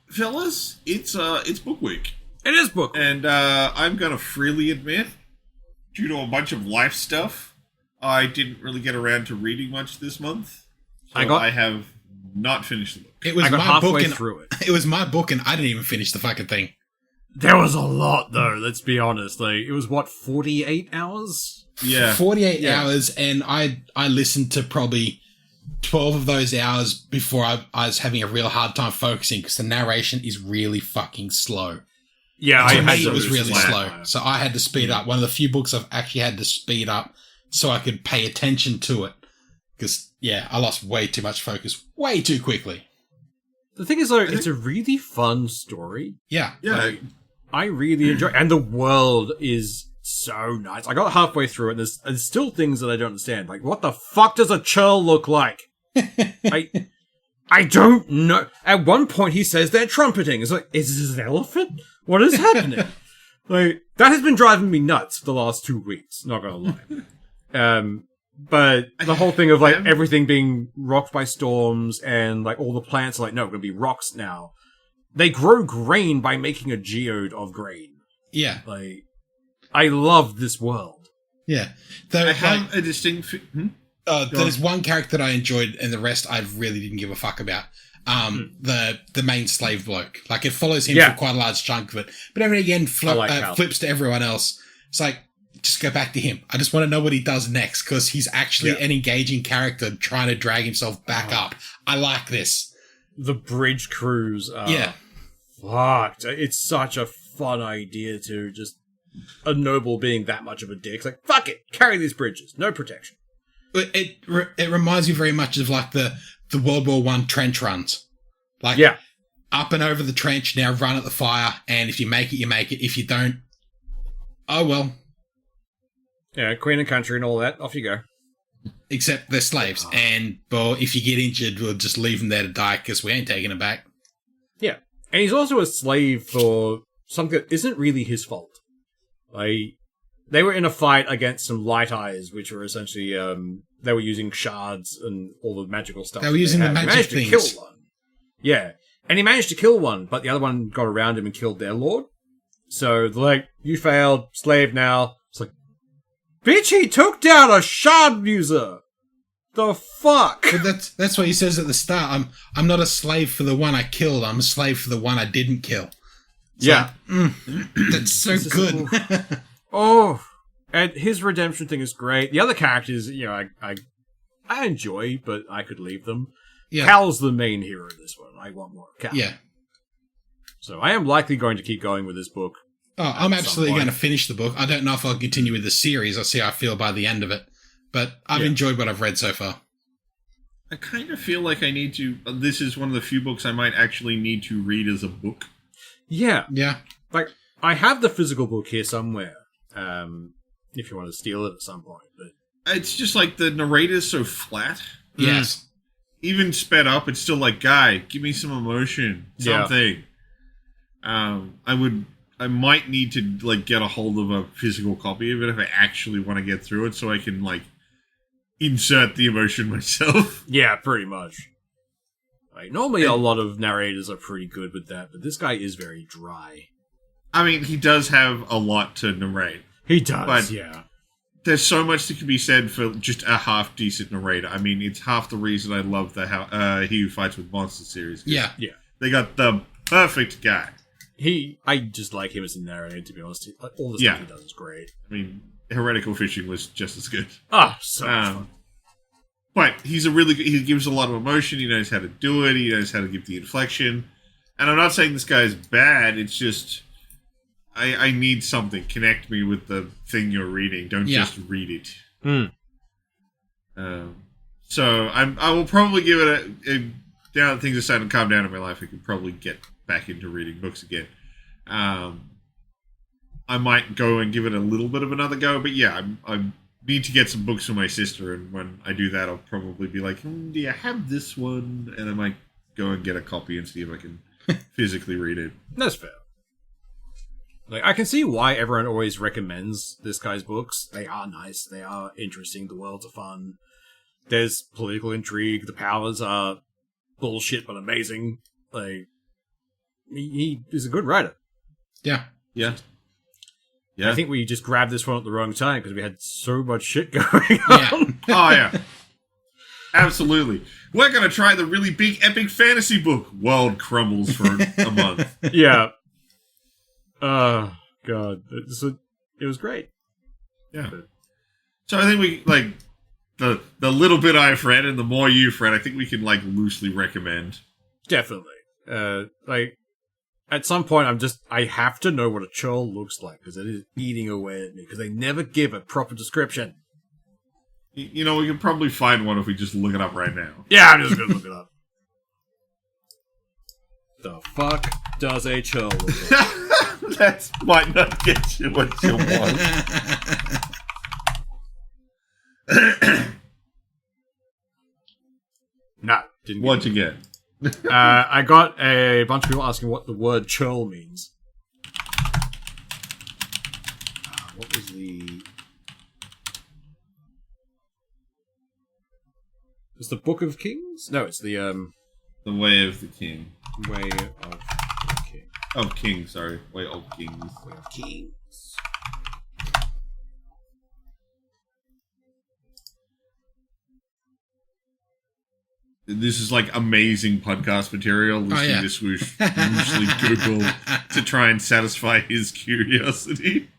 fellas, it's book week.
It is book week.
And I'm going to freely admit, due to a bunch of life stuff, I didn't really get around to reading much this month. So I have not finished the book.
It was
I got
my
halfway
book and,
through it.
It was my book and I didn't even finish the fucking thing.
There was a lot, though, let's be honest. Like, it was, 48 hours?
Yeah.
48 hours, and I listened to probably 12 of those hours before I was having a real hard time focusing, because the narration is really fucking slow.
Yeah,
it was really slow. So I had to speed up. One of the few books I've actually had to speed up so I could pay attention to it. Because, I lost way too much focus way too quickly.
The thing is, though, it's a really fun story.
Yeah.
Yeah.
I really enjoy it. And the world is so nice. I got halfway through it, and there's still things that I don't understand. Like, what the fuck does a churl look like? I don't know. At one point, he says they're trumpeting. It's like, is this an elephant? What is happening? Like, that has been driving me nuts for the last 2 weeks, not gonna lie. But the whole thing of, like, everything being rocked by storms and, like, all the plants are like, no, we're gonna be rocks now. They grow grain by making a geode of grain.
Yeah.
Like, I love this world.
Yeah. Though,
I have a distinct...
there's one character that I enjoyed, and the rest I really didn't give a fuck about. The main slave bloke. Like, it follows him for quite a large chunk of it. But every again, flips to everyone else. It's like, just go back to him. I just want to know what he does next, because he's actually an engaging character trying to drag himself back up. I like this.
The bridge crews are fucked. It's such a fun idea to just a noble being that much of a dick. It's like, fuck it, carry these bridges, no protection.
It reminds me very much of like the World War I trench runs. Like, up and over the trench, now run at the fire, and if you make it, you make it. If you don't, oh well.
Yeah, Queen and Country and all that, off you go.
Except they're slaves, and well, if you get injured, we'll just leave them there to die, because we ain't taking them back.
Yeah, and he's also a slave for something that isn't really his fault. Like, they were in a fight against some light eyes, which were essentially, they were using shards and all the magical stuff.
They were using the magic things.
He managed to kill one. Yeah, and he managed to kill one, but the other one got around him and killed their lord. So they're like, you failed, slave now. It's like, bitch, he took down a shard user! The fuck?
But that's what he says at the start. I'm not a slave for the one I killed, I'm a slave for the one I didn't kill. It's like, that's so good.
Oh, and his redemption thing is great. The other characters, you know, I enjoy, but I could leave them. Yeah. Cal's the main hero of this one. I want more Cal.
Yeah.
So I am likely going to keep going with this book.
Oh, I'm absolutely going to finish the book. I don't know if I'll continue with the series. I'll see how I feel by the end of it. But I've enjoyed what I've read so far.
I kind of feel like I need to... This is one of the few books I might actually need to read as a book.
Yeah.
Yeah.
Like, I have the physical book here somewhere. If you want to steal it at some point. But
it's just like the narrator's so flat.
Yes.
Even sped up, it's still like, guy, give me some emotion. Something. I might need to like get a hold of a physical copy of it if I actually want to get through it, so I can like insert the emotion myself.
Yeah, pretty much. Like, normally a lot of narrators are pretty good with that, but this guy is very dry.
I mean, he does have a lot to narrate.
He does,
but
yeah.
There's so much that can be said for just a half-decent narrator. I mean, it's half the reason I love the He Who Fights with Monsters series.
Yeah.
They got the perfect guy.
I just like him as a narrator, to be honest. All the stuff he does is great.
I mean, Heretical Fishing was just as good.
So much fun.
But he's he gives a lot of emotion, he knows how to do it, he knows how to give the inflection. And I'm not saying this guy's bad, it's just... I need something. Connect me with the thing you're reading. Don't just read it. So I will probably give it now that things are starting to calm down in my life, I could probably get back into reading books again. I might go and give it a little bit of another go, but yeah, I need to get some books for my sister, and when I do that, I'll probably be like, do you have this one? And I might go and get a copy and see if I can physically read it.
That's fair. Like, I can see why everyone always recommends this guy's books. They are nice. They are interesting. The worlds are fun. There's political intrigue. The powers are bullshit but amazing. Like, he is a good writer.
Yeah.
Yeah. Yeah.
I think we just grabbed this one at the wrong time because we had so much shit going on.
Oh, yeah. Absolutely. We're going to try the really big epic fantasy book. World crumbles for a month.
Yeah. Oh, God. It was great.
Yeah. So I think we, like, the little bit I've read and the more you've read, I think we can, like, loosely recommend.
Definitely. Like, at some point, I have to know what a churl looks like, because it is eating away at me, because they never give a proper description.
You know, we can probably find one if we just look it up right now.
Yeah, I'm just going to look it up. The fuck does a churl look like?
That might not get you what you want.
Nah, didn't get
What'd you get?
I got a bunch of people asking what the word churl means. What was the... It's the Book of Kings? No, it's the
The Way of the King.
Way of the King.
Of Kings, sorry. Way of Kings.
Way of Kings.
This is like amazing podcast material. Listening to Swoosh usually Google to try and satisfy his curiosity.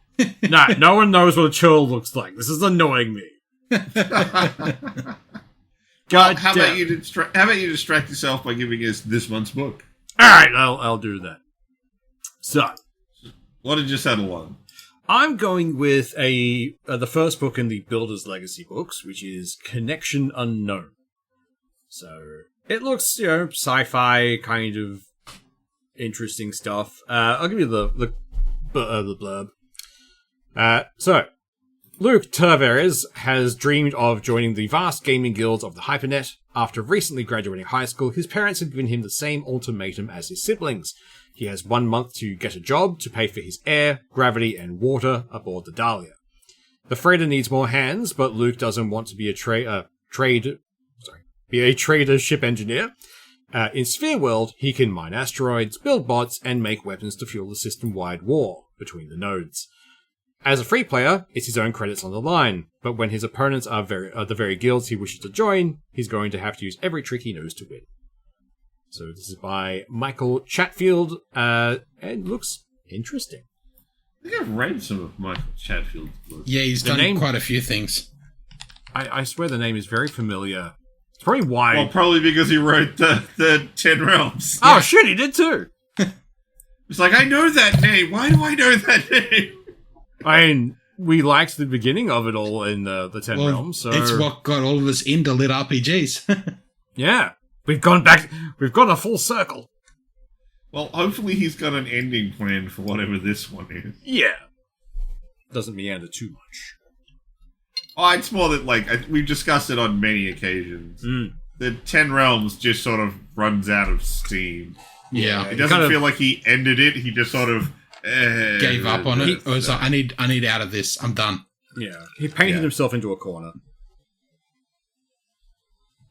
Nah, no one knows what a churl looks like. This is annoying me.
God, how about you distract yourself by giving us this month's book?
All right, I'll do that. So,
what did you settle on?
I'm going with the first book in the Builder's Legacy books, which is Connection Unknown. So it looks, sci-fi kind of interesting stuff. I'll give you the blurb. So, Luke Tavares has dreamed of joining the vast gaming guilds of the Hypernet. After recently graduating high school, his parents have given him the same ultimatum as his siblings. He has 1 month to get a job to pay for his air, gravity, and water aboard the Dahlia. The freighter needs more hands, but Luke doesn't want to be a trader ship engineer. In Sphere World, he can mine asteroids, build bots, and make weapons to fuel the system-wide war between the nodes. As a free player, it's his own credits on the line, but when his opponents are the very guilds he wishes to join, he's going to have to use every trick he knows to win. So this is by Michael Chatfield, and looks interesting.
I think I've read some of Michael Chatfield's books.
Yeah, he's done quite a few things.
I swear the name is very familiar. It's probably why.
Well, probably because he wrote the 10 Realms.
Oh, shit, he did too!
It's like, I know that name. Why do I know that name?
I mean, we liked the beginning of it all in the 10 Realms, so...
It's what got all of us into lit RPGs.
Yeah. We've gone a full circle.
Well, hopefully he's got an ending plan for whatever this one is.
Yeah. Doesn't meander too much.
Oh, it's more that, we've discussed it on many occasions. The 10 Realms just sort of runs out of steam.
Yeah.
It doesn't feel like he ended it, he just sort of...
gave up on it. It was like, I need out of this. I'm done.
Yeah. He painted himself into a corner.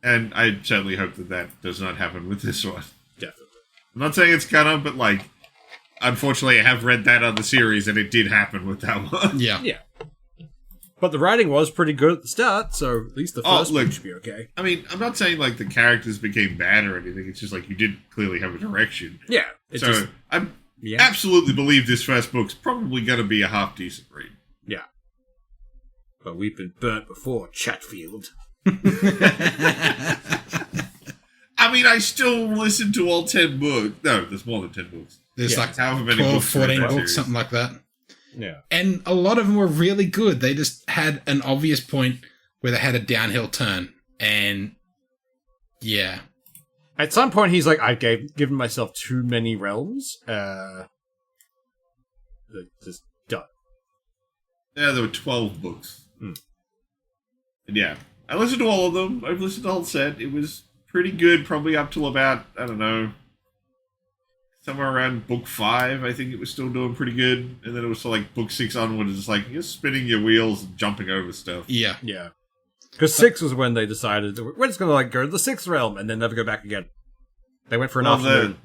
And I certainly hope that does not happen with this one.
Definitely.
I'm not saying it's gonna, but, unfortunately I have read that other series and it did happen with that one.
Yeah.
Yeah. But the writing was pretty good at the start, so at least the first one should be okay.
I mean, I'm not saying, the characters became bad or anything. It's just, you did clearly have a direction.
Yeah.
I absolutely believe this first book's probably going to be a half-decent read.
Yeah. But we've been burnt before, Chatfield.
I mean, I still listen to all 10 books. No, there's more than 10 books.
There's
however many
12,
books
14 books, something like that.
Yeah.
And a lot of them were really good. They just had an obvious point where they had a downhill turn. And, yeah.
At some point, he's like, I've given myself too many realms. Just done.
Yeah, there were 12 books. And yeah, I listened to all of them. I've listened to the whole set. It was pretty good, probably up till about, I don't know, somewhere around book 5, I think it was still doing pretty good. And then it was book 6 onward, it's just you're spinning your wheels and jumping over stuff.
Yeah.
Yeah. Because 6 was when they decided, we're just going to go to the 6th realm and then never go back again. They went for an afternoon.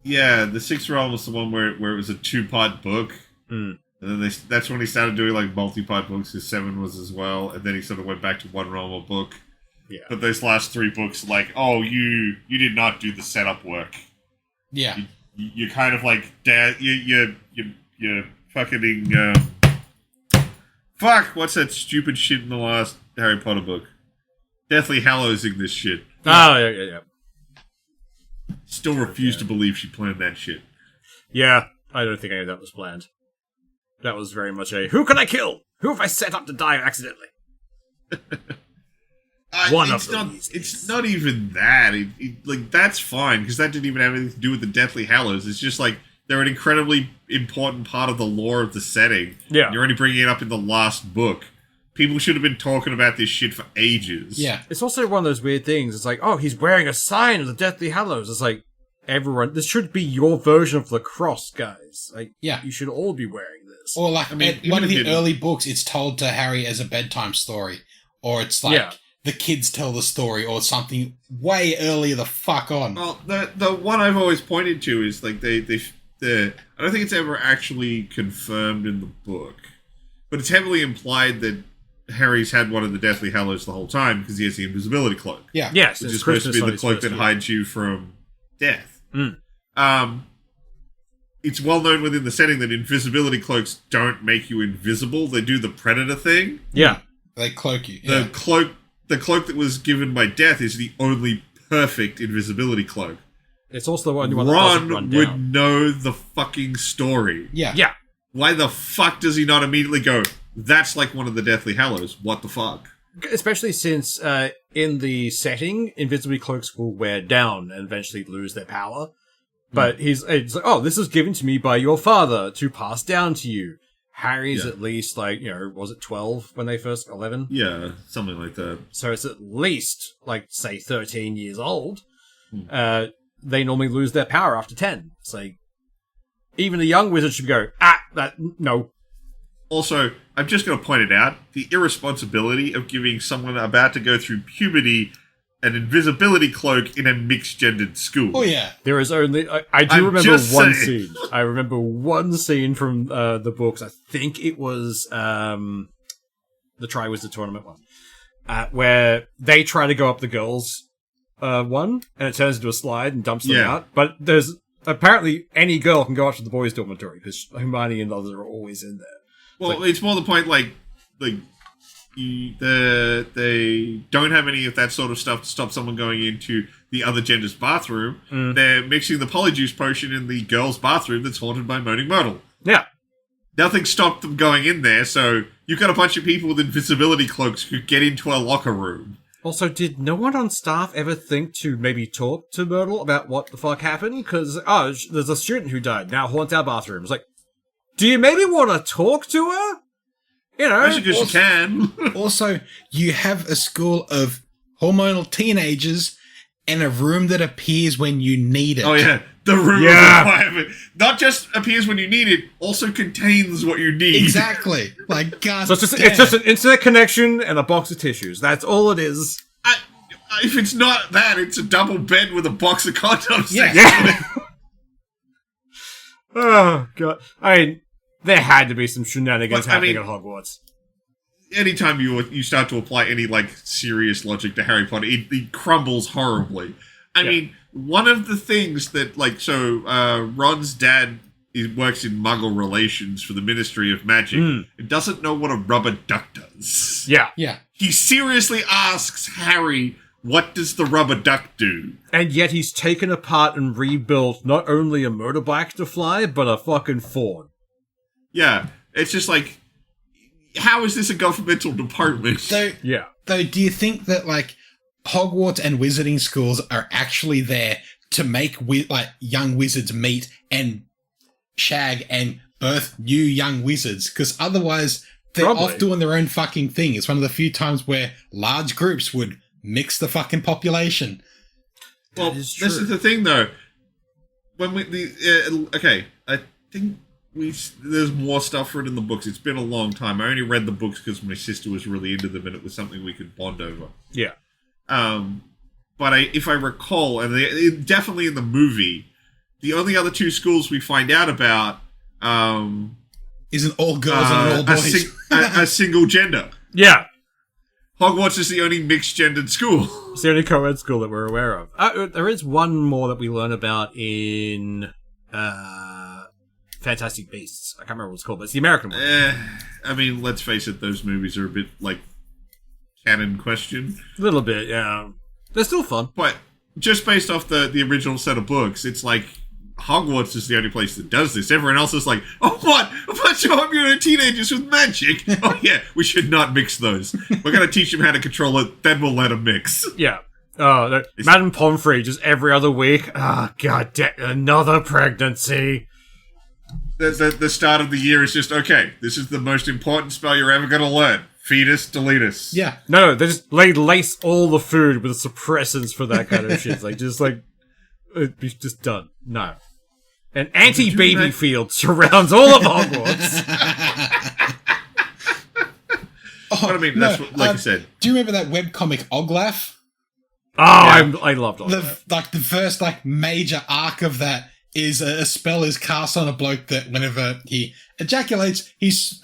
The 6th realm was the one where it was a 2-part book. And then that's when he started doing multi-part books, because 7 was as well. And then he sort of went back to one realm a book.
Yeah.
But those last 3 books, you did not do the setup work.
Yeah.
You're kind of Dad, you're fucking, fuck, what's that stupid shit in the last Harry Potter book? Deathly Hallowsing this shit.
Oh, yeah.
Still refuse to believe she planned that shit.
Yeah, I don't think any of that was planned. That was very much a, who can I kill? Who have I set up to die accidentally?
It's not even that. That's fine, because that didn't even have anything to do with the Deathly Hallows. It's just they're an incredibly important part of the lore of the setting.
Yeah.
You're only bringing it up in the last book. People should have been talking about this shit for ages.
Yeah.
It's also one of those weird things. It's like, oh, he's wearing a sign of the Deathly Hallows. It's like, everyone, this should be your version of the cross, guys.
Yeah.
You should all be wearing this.
Or one of the early books, it's told to Harry as a bedtime story. Or it's the kids tell the story, or something way earlier the fuck on.
Well, the one I've always pointed to is I don't think it's ever actually confirmed in the book, but it's heavily implied that Harry's had one of the Deathly Hallows the whole time because he has the invisibility cloak.
Yeah.
Yes,
Which
it's
is supposed to be
Christmas
the
on
cloak
his
that
first
hides you from death.
Mm.
It's well known within the setting that invisibility cloaks don't make you invisible. They do the Predator thing.
Yeah.
They cloak you. Yeah.
The cloak that was given by Death is the only perfect invisibility cloak.
It's also the only one that doesn't run
Ron
down.
would know the fucking story.
Yeah.
Yeah.
Why the fuck does he not immediately go, that's like one of the Deathly Hallows? What the fuck?
Especially since in the setting, invisibility cloaks will wear down and eventually lose their power. But it's like, oh, this was given to me by your father to pass down to you. Harry's at least, like, was it 12 when they first, 11?
Yeah, something like that.
So it's at least, like, say, 13 years old. They normally lose their power after 10. It's like, even a young wizard should go, no.
Also, I'm just going to point it out, the irresponsibility of giving someone about to go through puberty an invisibility cloak in a mixed-gendered school.
Oh, yeah.
There is only... I do
I'm
remember
just
one
saying.
scene. I remember one scene from the books. I think it was the Triwizard Tournament one. Where they try to go up the girls' one, and it turns into a slide and dumps them out. But there's... Apparently, any girl can go up to the boys' dormitory, because Hermione and others are always in there.
Well, it's more the point, they don't have any of that sort of stuff to stop someone going into the other gender's bathroom. They're mixing the polyjuice potion in the girl's bathroom that's haunted by Moaning Myrtle.
Yeah.
Nothing stopped them going in there, so you've got a bunch of people with invisibility cloaks who get into a locker room.
Also, did no one on staff ever think to maybe talk to Myrtle about what the fuck happened? Because, there's a student who died, now haunts our bathrooms. Like, do you maybe want to talk to her?
Especially because she can.
Also, you have a school of hormonal teenagers and a room that appears when you need it.
Oh, yeah. The room of requirement. Not just appears when you need it, also contains what you need.
Exactly. Like, God
So it's just an internet connection and a box of tissues. That's all it is.
If it's not that, it's a double bed with a box of condoms.
Yeah.
Oh, God. I mean, there had to be some shenanigans
But,
happening at Hogwarts.
Anytime you start to apply any, serious logic to Harry Potter, it crumbles horribly. I mean, one of the things that, Ron's dad works in Muggle relations for the Ministry of Magic and doesn't know what a rubber duck does.
Yeah.
Yeah.
He seriously asks Harry, what does the rubber duck do?
And yet he's taken apart and rebuilt not only a motorbike to fly, but a fucking Ford.
Yeah. It's just like, how is this a governmental department?
Though, do you think that, Hogwarts and wizarding schools are actually there to make, young wizards meet and shag and birth new young wizards? Because otherwise, they're off doing their own fucking thing. It's one of the few times where large groups would mix the fucking population.
Well, this is the thing, though. When I think there's more stuff written in the books. It's been a long time. I only read the books because my sister was really into them, and it was something we could bond over.
Yeah.
But if I recall, and definitely in the movie, the only other two schools we find out about
isn't all girls and all boys.
a single gender.
Yeah.
Hogwarts is the only mixed-gendered school.
It's the only co-ed school that we're aware of. There is one more that we learn about in Fantastic Beasts. I can't remember what it's called, but it's the American one.
I mean, let's face it, those movies are a bit, canon question.
A little bit, yeah. They're still fun.
But just based off the original set of books, it's like Hogwarts is the only place that does this. Everyone else is like, oh, what? A bunch of hormonal teenagers with magic? Oh, yeah, we should not mix those. We're going to teach them how to control it, then we'll let them mix.
Yeah. Madame Pomfrey just every other week. Another pregnancy.
The start of the year is just, okay, this is the most important spell you're ever going to learn. Fetus, deletus.
Yeah.
No, they just lace all the food with suppressants for that kind of shit. It'd be just done. No. An anti-baby field surrounds all of Hogwarts.
But I mean, that's what, like you said.
Do you remember that webcomic Oglaf?
Oh, yeah. I loved all that.
The first major arc of that is a spell is cast on a bloke that whenever he ejaculates, his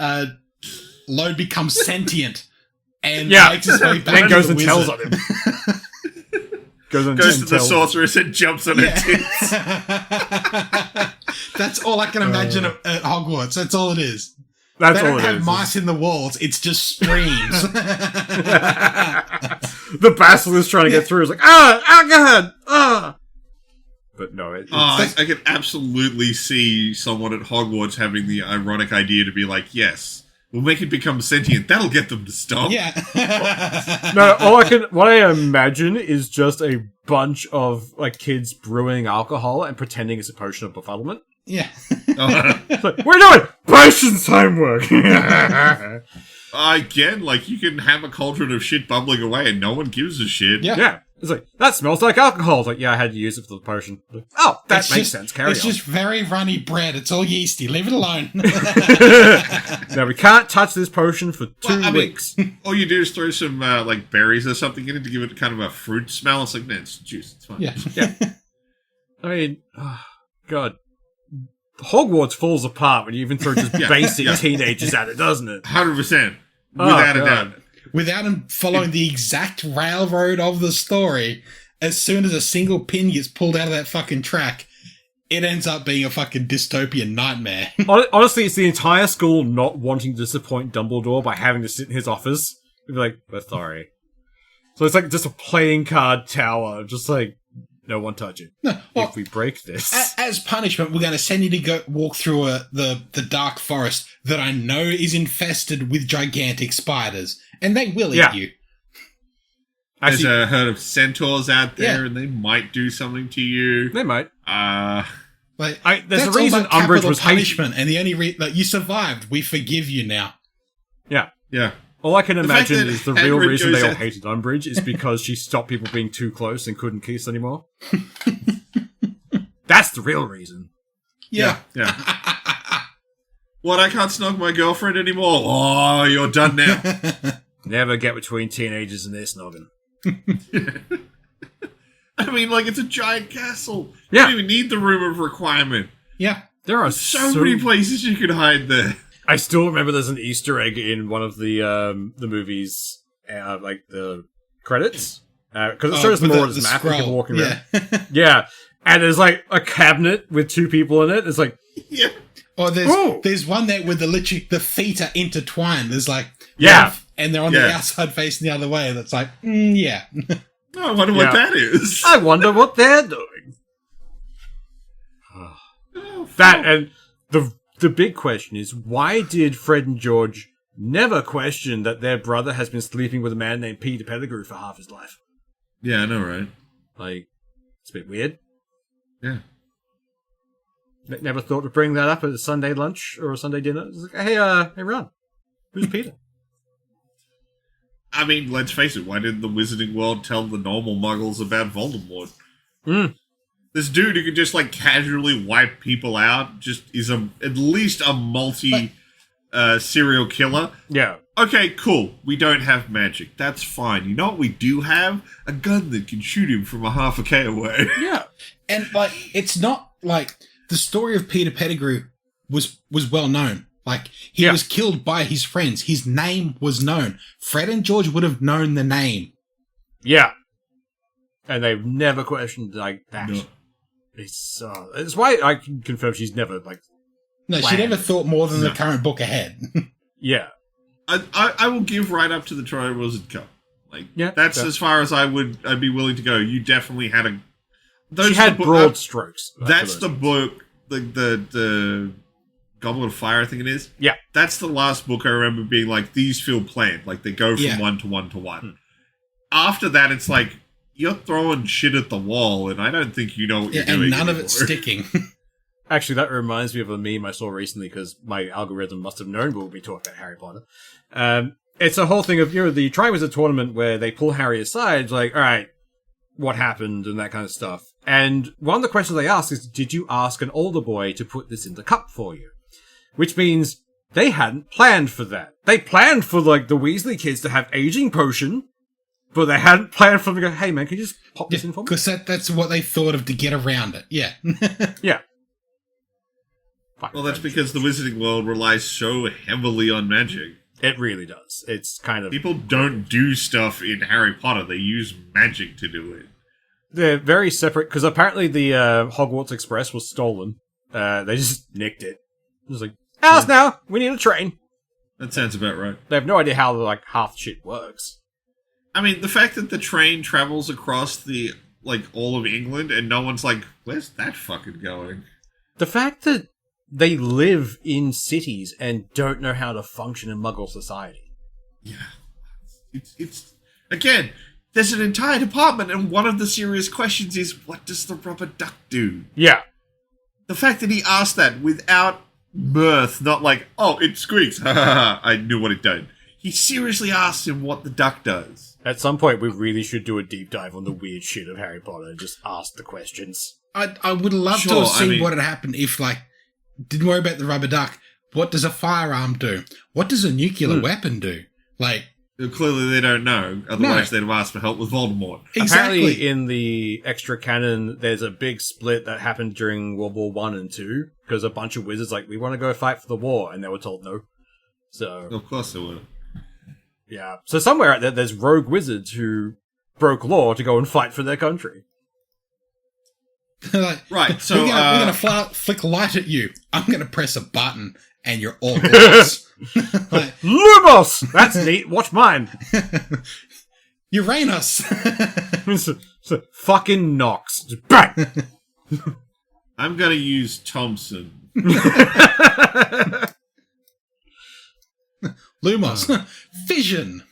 load becomes sentient. and makes his way back
then goes
to
and
the
tells
wizard.
on him. goes
to the sorceress and jumps on her tits.
That's all I can imagine at Hogwarts. That's all it is.
That's
they
all
don't
it
have
is.
mice in the walls. It's just streams.
The basilisk trying to get through is like, God. But no,
I can absolutely see someone at Hogwarts having the ironic idea to be like, yes, we'll make it become sentient. That'll get them to stop.
Yeah.
No, what I imagine is just a bunch of like kids brewing alcohol and pretending it's a potion of befuddlement.
Yeah.
Like, we're doing potions homework.
Again, like, you can have a cauldron of shit bubbling away and no one gives a shit.
Yeah.
It's like, that smells like alcohol. It's like, yeah, I had to use it for the potion. Like, oh, that makes sense. Carry on.
It's just very runny bread. It's all yeasty. Leave it alone.
Now, we can't touch this potion for 2 weeks.
All you do is throw some, like, berries or something in it to give it kind of a fruit smell. It's like, man, it's juice. It's fine.
Yeah.
I mean, God. Hogwarts falls apart when you even throw just basic teenagers at it, doesn't it?
100%. Without a doubt.
Without him following the exact railroad of the story, as soon as a single pin gets pulled out of that fucking track, it ends up being a fucking dystopian nightmare.
Honestly, it's the entire school not wanting to disappoint Dumbledore by having to sit in his office. They'd be like, we're sorry. So it's like just a playing card tower, just like, no one touch it. No, well, if we break this.
As punishment, we're going to send you to go walk through the dark forest that I know is infested with gigantic spiders. And they will eat you.
There's a herd of centaurs out there, and they might do something to you.
They might.
There's
a reason Umbridge was
punishment, and the only you survived. We forgive you now.
Yeah.
Yeah.
All I can imagine is the real reason they all hated Umbridge is because she stopped people being too close and couldn't kiss anymore. That's the real reason.
Yeah. What, I can't snog my girlfriend anymore? Oh, you're done now.
Never get between teenagers and their snogging.
I mean, like, it's a giant castle.
Yeah.
You don't even need the room of requirement.
Yeah.
There are
so many places you could hide there.
I still remember there's an Easter egg in one of the movies, like the credits, because it shows more as map and people walking around. Yeah, and there's like a cabinet with 2 people in it. It's like,
yeah.
Or there's one there where the feet are intertwined. There's like and they're on the outside facing the other way. That's like I
wonder what that is.
I wonder what they're doing. And the big question is, why did Fred and George never question that their brother has been sleeping with a man named Peter Pettigrew for half his life?
Yeah, I know, right?
Like, it's a bit weird.
Yeah.
Never thought to bring that up at a Sunday lunch or a Sunday dinner. It's like, hey, Ron, who's Peter?
I mean, let's face it, why didn't the Wizarding World tell the normal muggles about Voldemort? This dude who can just, like, casually wipe people out just is at least a serial killer.
Yeah.
Okay, cool. We don't have magic. That's fine. You know what we do have? A gun that can shoot him from a half a K away.
Yeah. And, like, it's not, like, the story of Peter Pettigrew was well known. Like, he was killed by his friends. His name was known. Fred and George would have known the name.
Yeah. And they've never questioned, like, that. No. It's why I can confirm she's never, like...
No, she never thought more than the current book ahead.
Yeah.
I will give right up to the Triwizard Cup. Like, that's as far as I'd be willing to go. You definitely had
she had broad strokes.
That's the book, the Goblet of Fire, I think it is.
Yeah.
That's the last book I remember being like, these feel planned. Like, they go from 1 to 1 to 1. After that, it's like, you're throwing shit at the wall, and I don't think you know what you're doing.
And none of it's sticking.
Actually, that reminds me of a meme I saw recently, because my algorithm must have known we'll be talking about Harry Potter. It's a whole thing of, the Triwizard Tournament where they pull Harry aside, like, all right, what happened, and that kind of stuff. And one of the questions they ask is, did you ask an older boy to put this in the cup for you? Which means they hadn't planned for that. They planned for, like, the Weasley kids to have aging potion, but they hadn't planned for them to go, hey, man, can you just pop this in for me?
Because that's what they thought of to get around it. Yeah.
Yeah.
Well, that's because the Wizarding World relies so heavily on magic.
It really does. It's kind of...
People don't do stuff in Harry Potter. They use magic to do it.
They're very separate, because apparently the Hogwarts Express was stolen. They just nicked it. It was like, ours now! We need a train!
That sounds about right.
They have no idea how, like, half the shit works.
I mean, the fact that the train travels across the, like, all of England, and no one's like, where's that fucking going?
The fact that they live in cities and don't know how to function in Muggle society.
Yeah. It's again, there's an entire department, and one of the serious questions is, what does the rubber duck do?
Yeah.
The fact that he asked that without mirth, not like, oh, it squeaks, I knew what it did. He seriously asked him what the duck does.
At some point, we really should do a deep dive on the weird shit of Harry Potter and just ask the questions.
I would love to have seen what had happened if, like, didn't worry about the rubber duck. What does a firearm do? What does a nuclear weapon do? Like,
clearly they don't know. Otherwise, they'd have asked for help with Voldemort.
Exactly.
Apparently, in the extra canon, there's a big split that happened during World War One and Two because a bunch of wizards like, we want to go fight for the war, and they were told no. So,
of course they would.
Yeah. So somewhere out there, there's rogue wizards who broke law to go and fight for their country.
Like,
right, so
we're gonna flick light at you. I'm gonna press a button, and you're all lost. Like,
Lumos! That's neat. Watch mine.
Uranus.
Fucking Nox. Just bang!
I'm gonna use Thompson.
Lumos. Fission.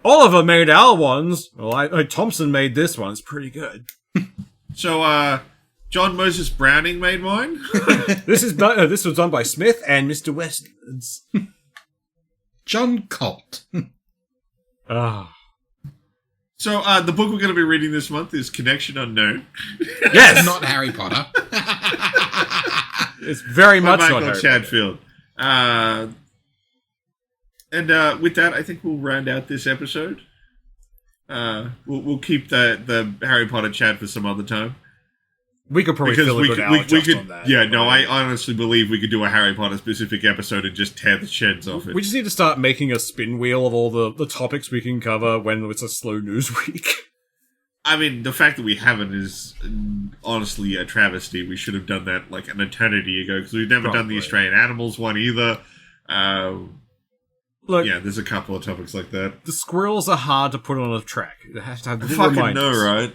Oliver made our ones. Well, Thompson made this one. It's pretty good.
So, John Moses Browning made mine.
This was done by Smith and Mr. Westlands.
John Colt.
Ah.
So, the book we're going to be reading this month is Connection Unknown.
Yes!
Not Harry Potter.
It's very much
Michael
not Harry
Chadfield. And with that, I think we'll round out this episode. We'll keep the Harry Potter chat for some other time.
We could probably fill a good hour just on that.
Yeah, no, I honestly believe we could do a Harry Potter specific episode and just tear the sheds off it.
We just need to start making a spin wheel of all the topics we can cover when it's a slow news week.
I mean, the fact that we haven't is honestly a travesty. We should have done that like an eternity ago, because we've never done the Australian animals one either.
Look,
yeah, there's a couple of topics like that.
The squirrels are hard to put on a track. It has to have
I
little
fucking
reminders.
know, right?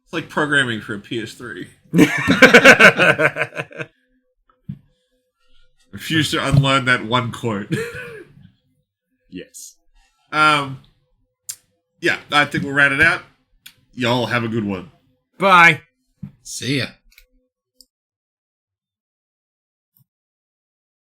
It's like programming for a PS3. Refuse to unlearn that one quote.
Yes.
Yeah, I think we'll round it out. Y'all have a good one.
Bye.
See ya.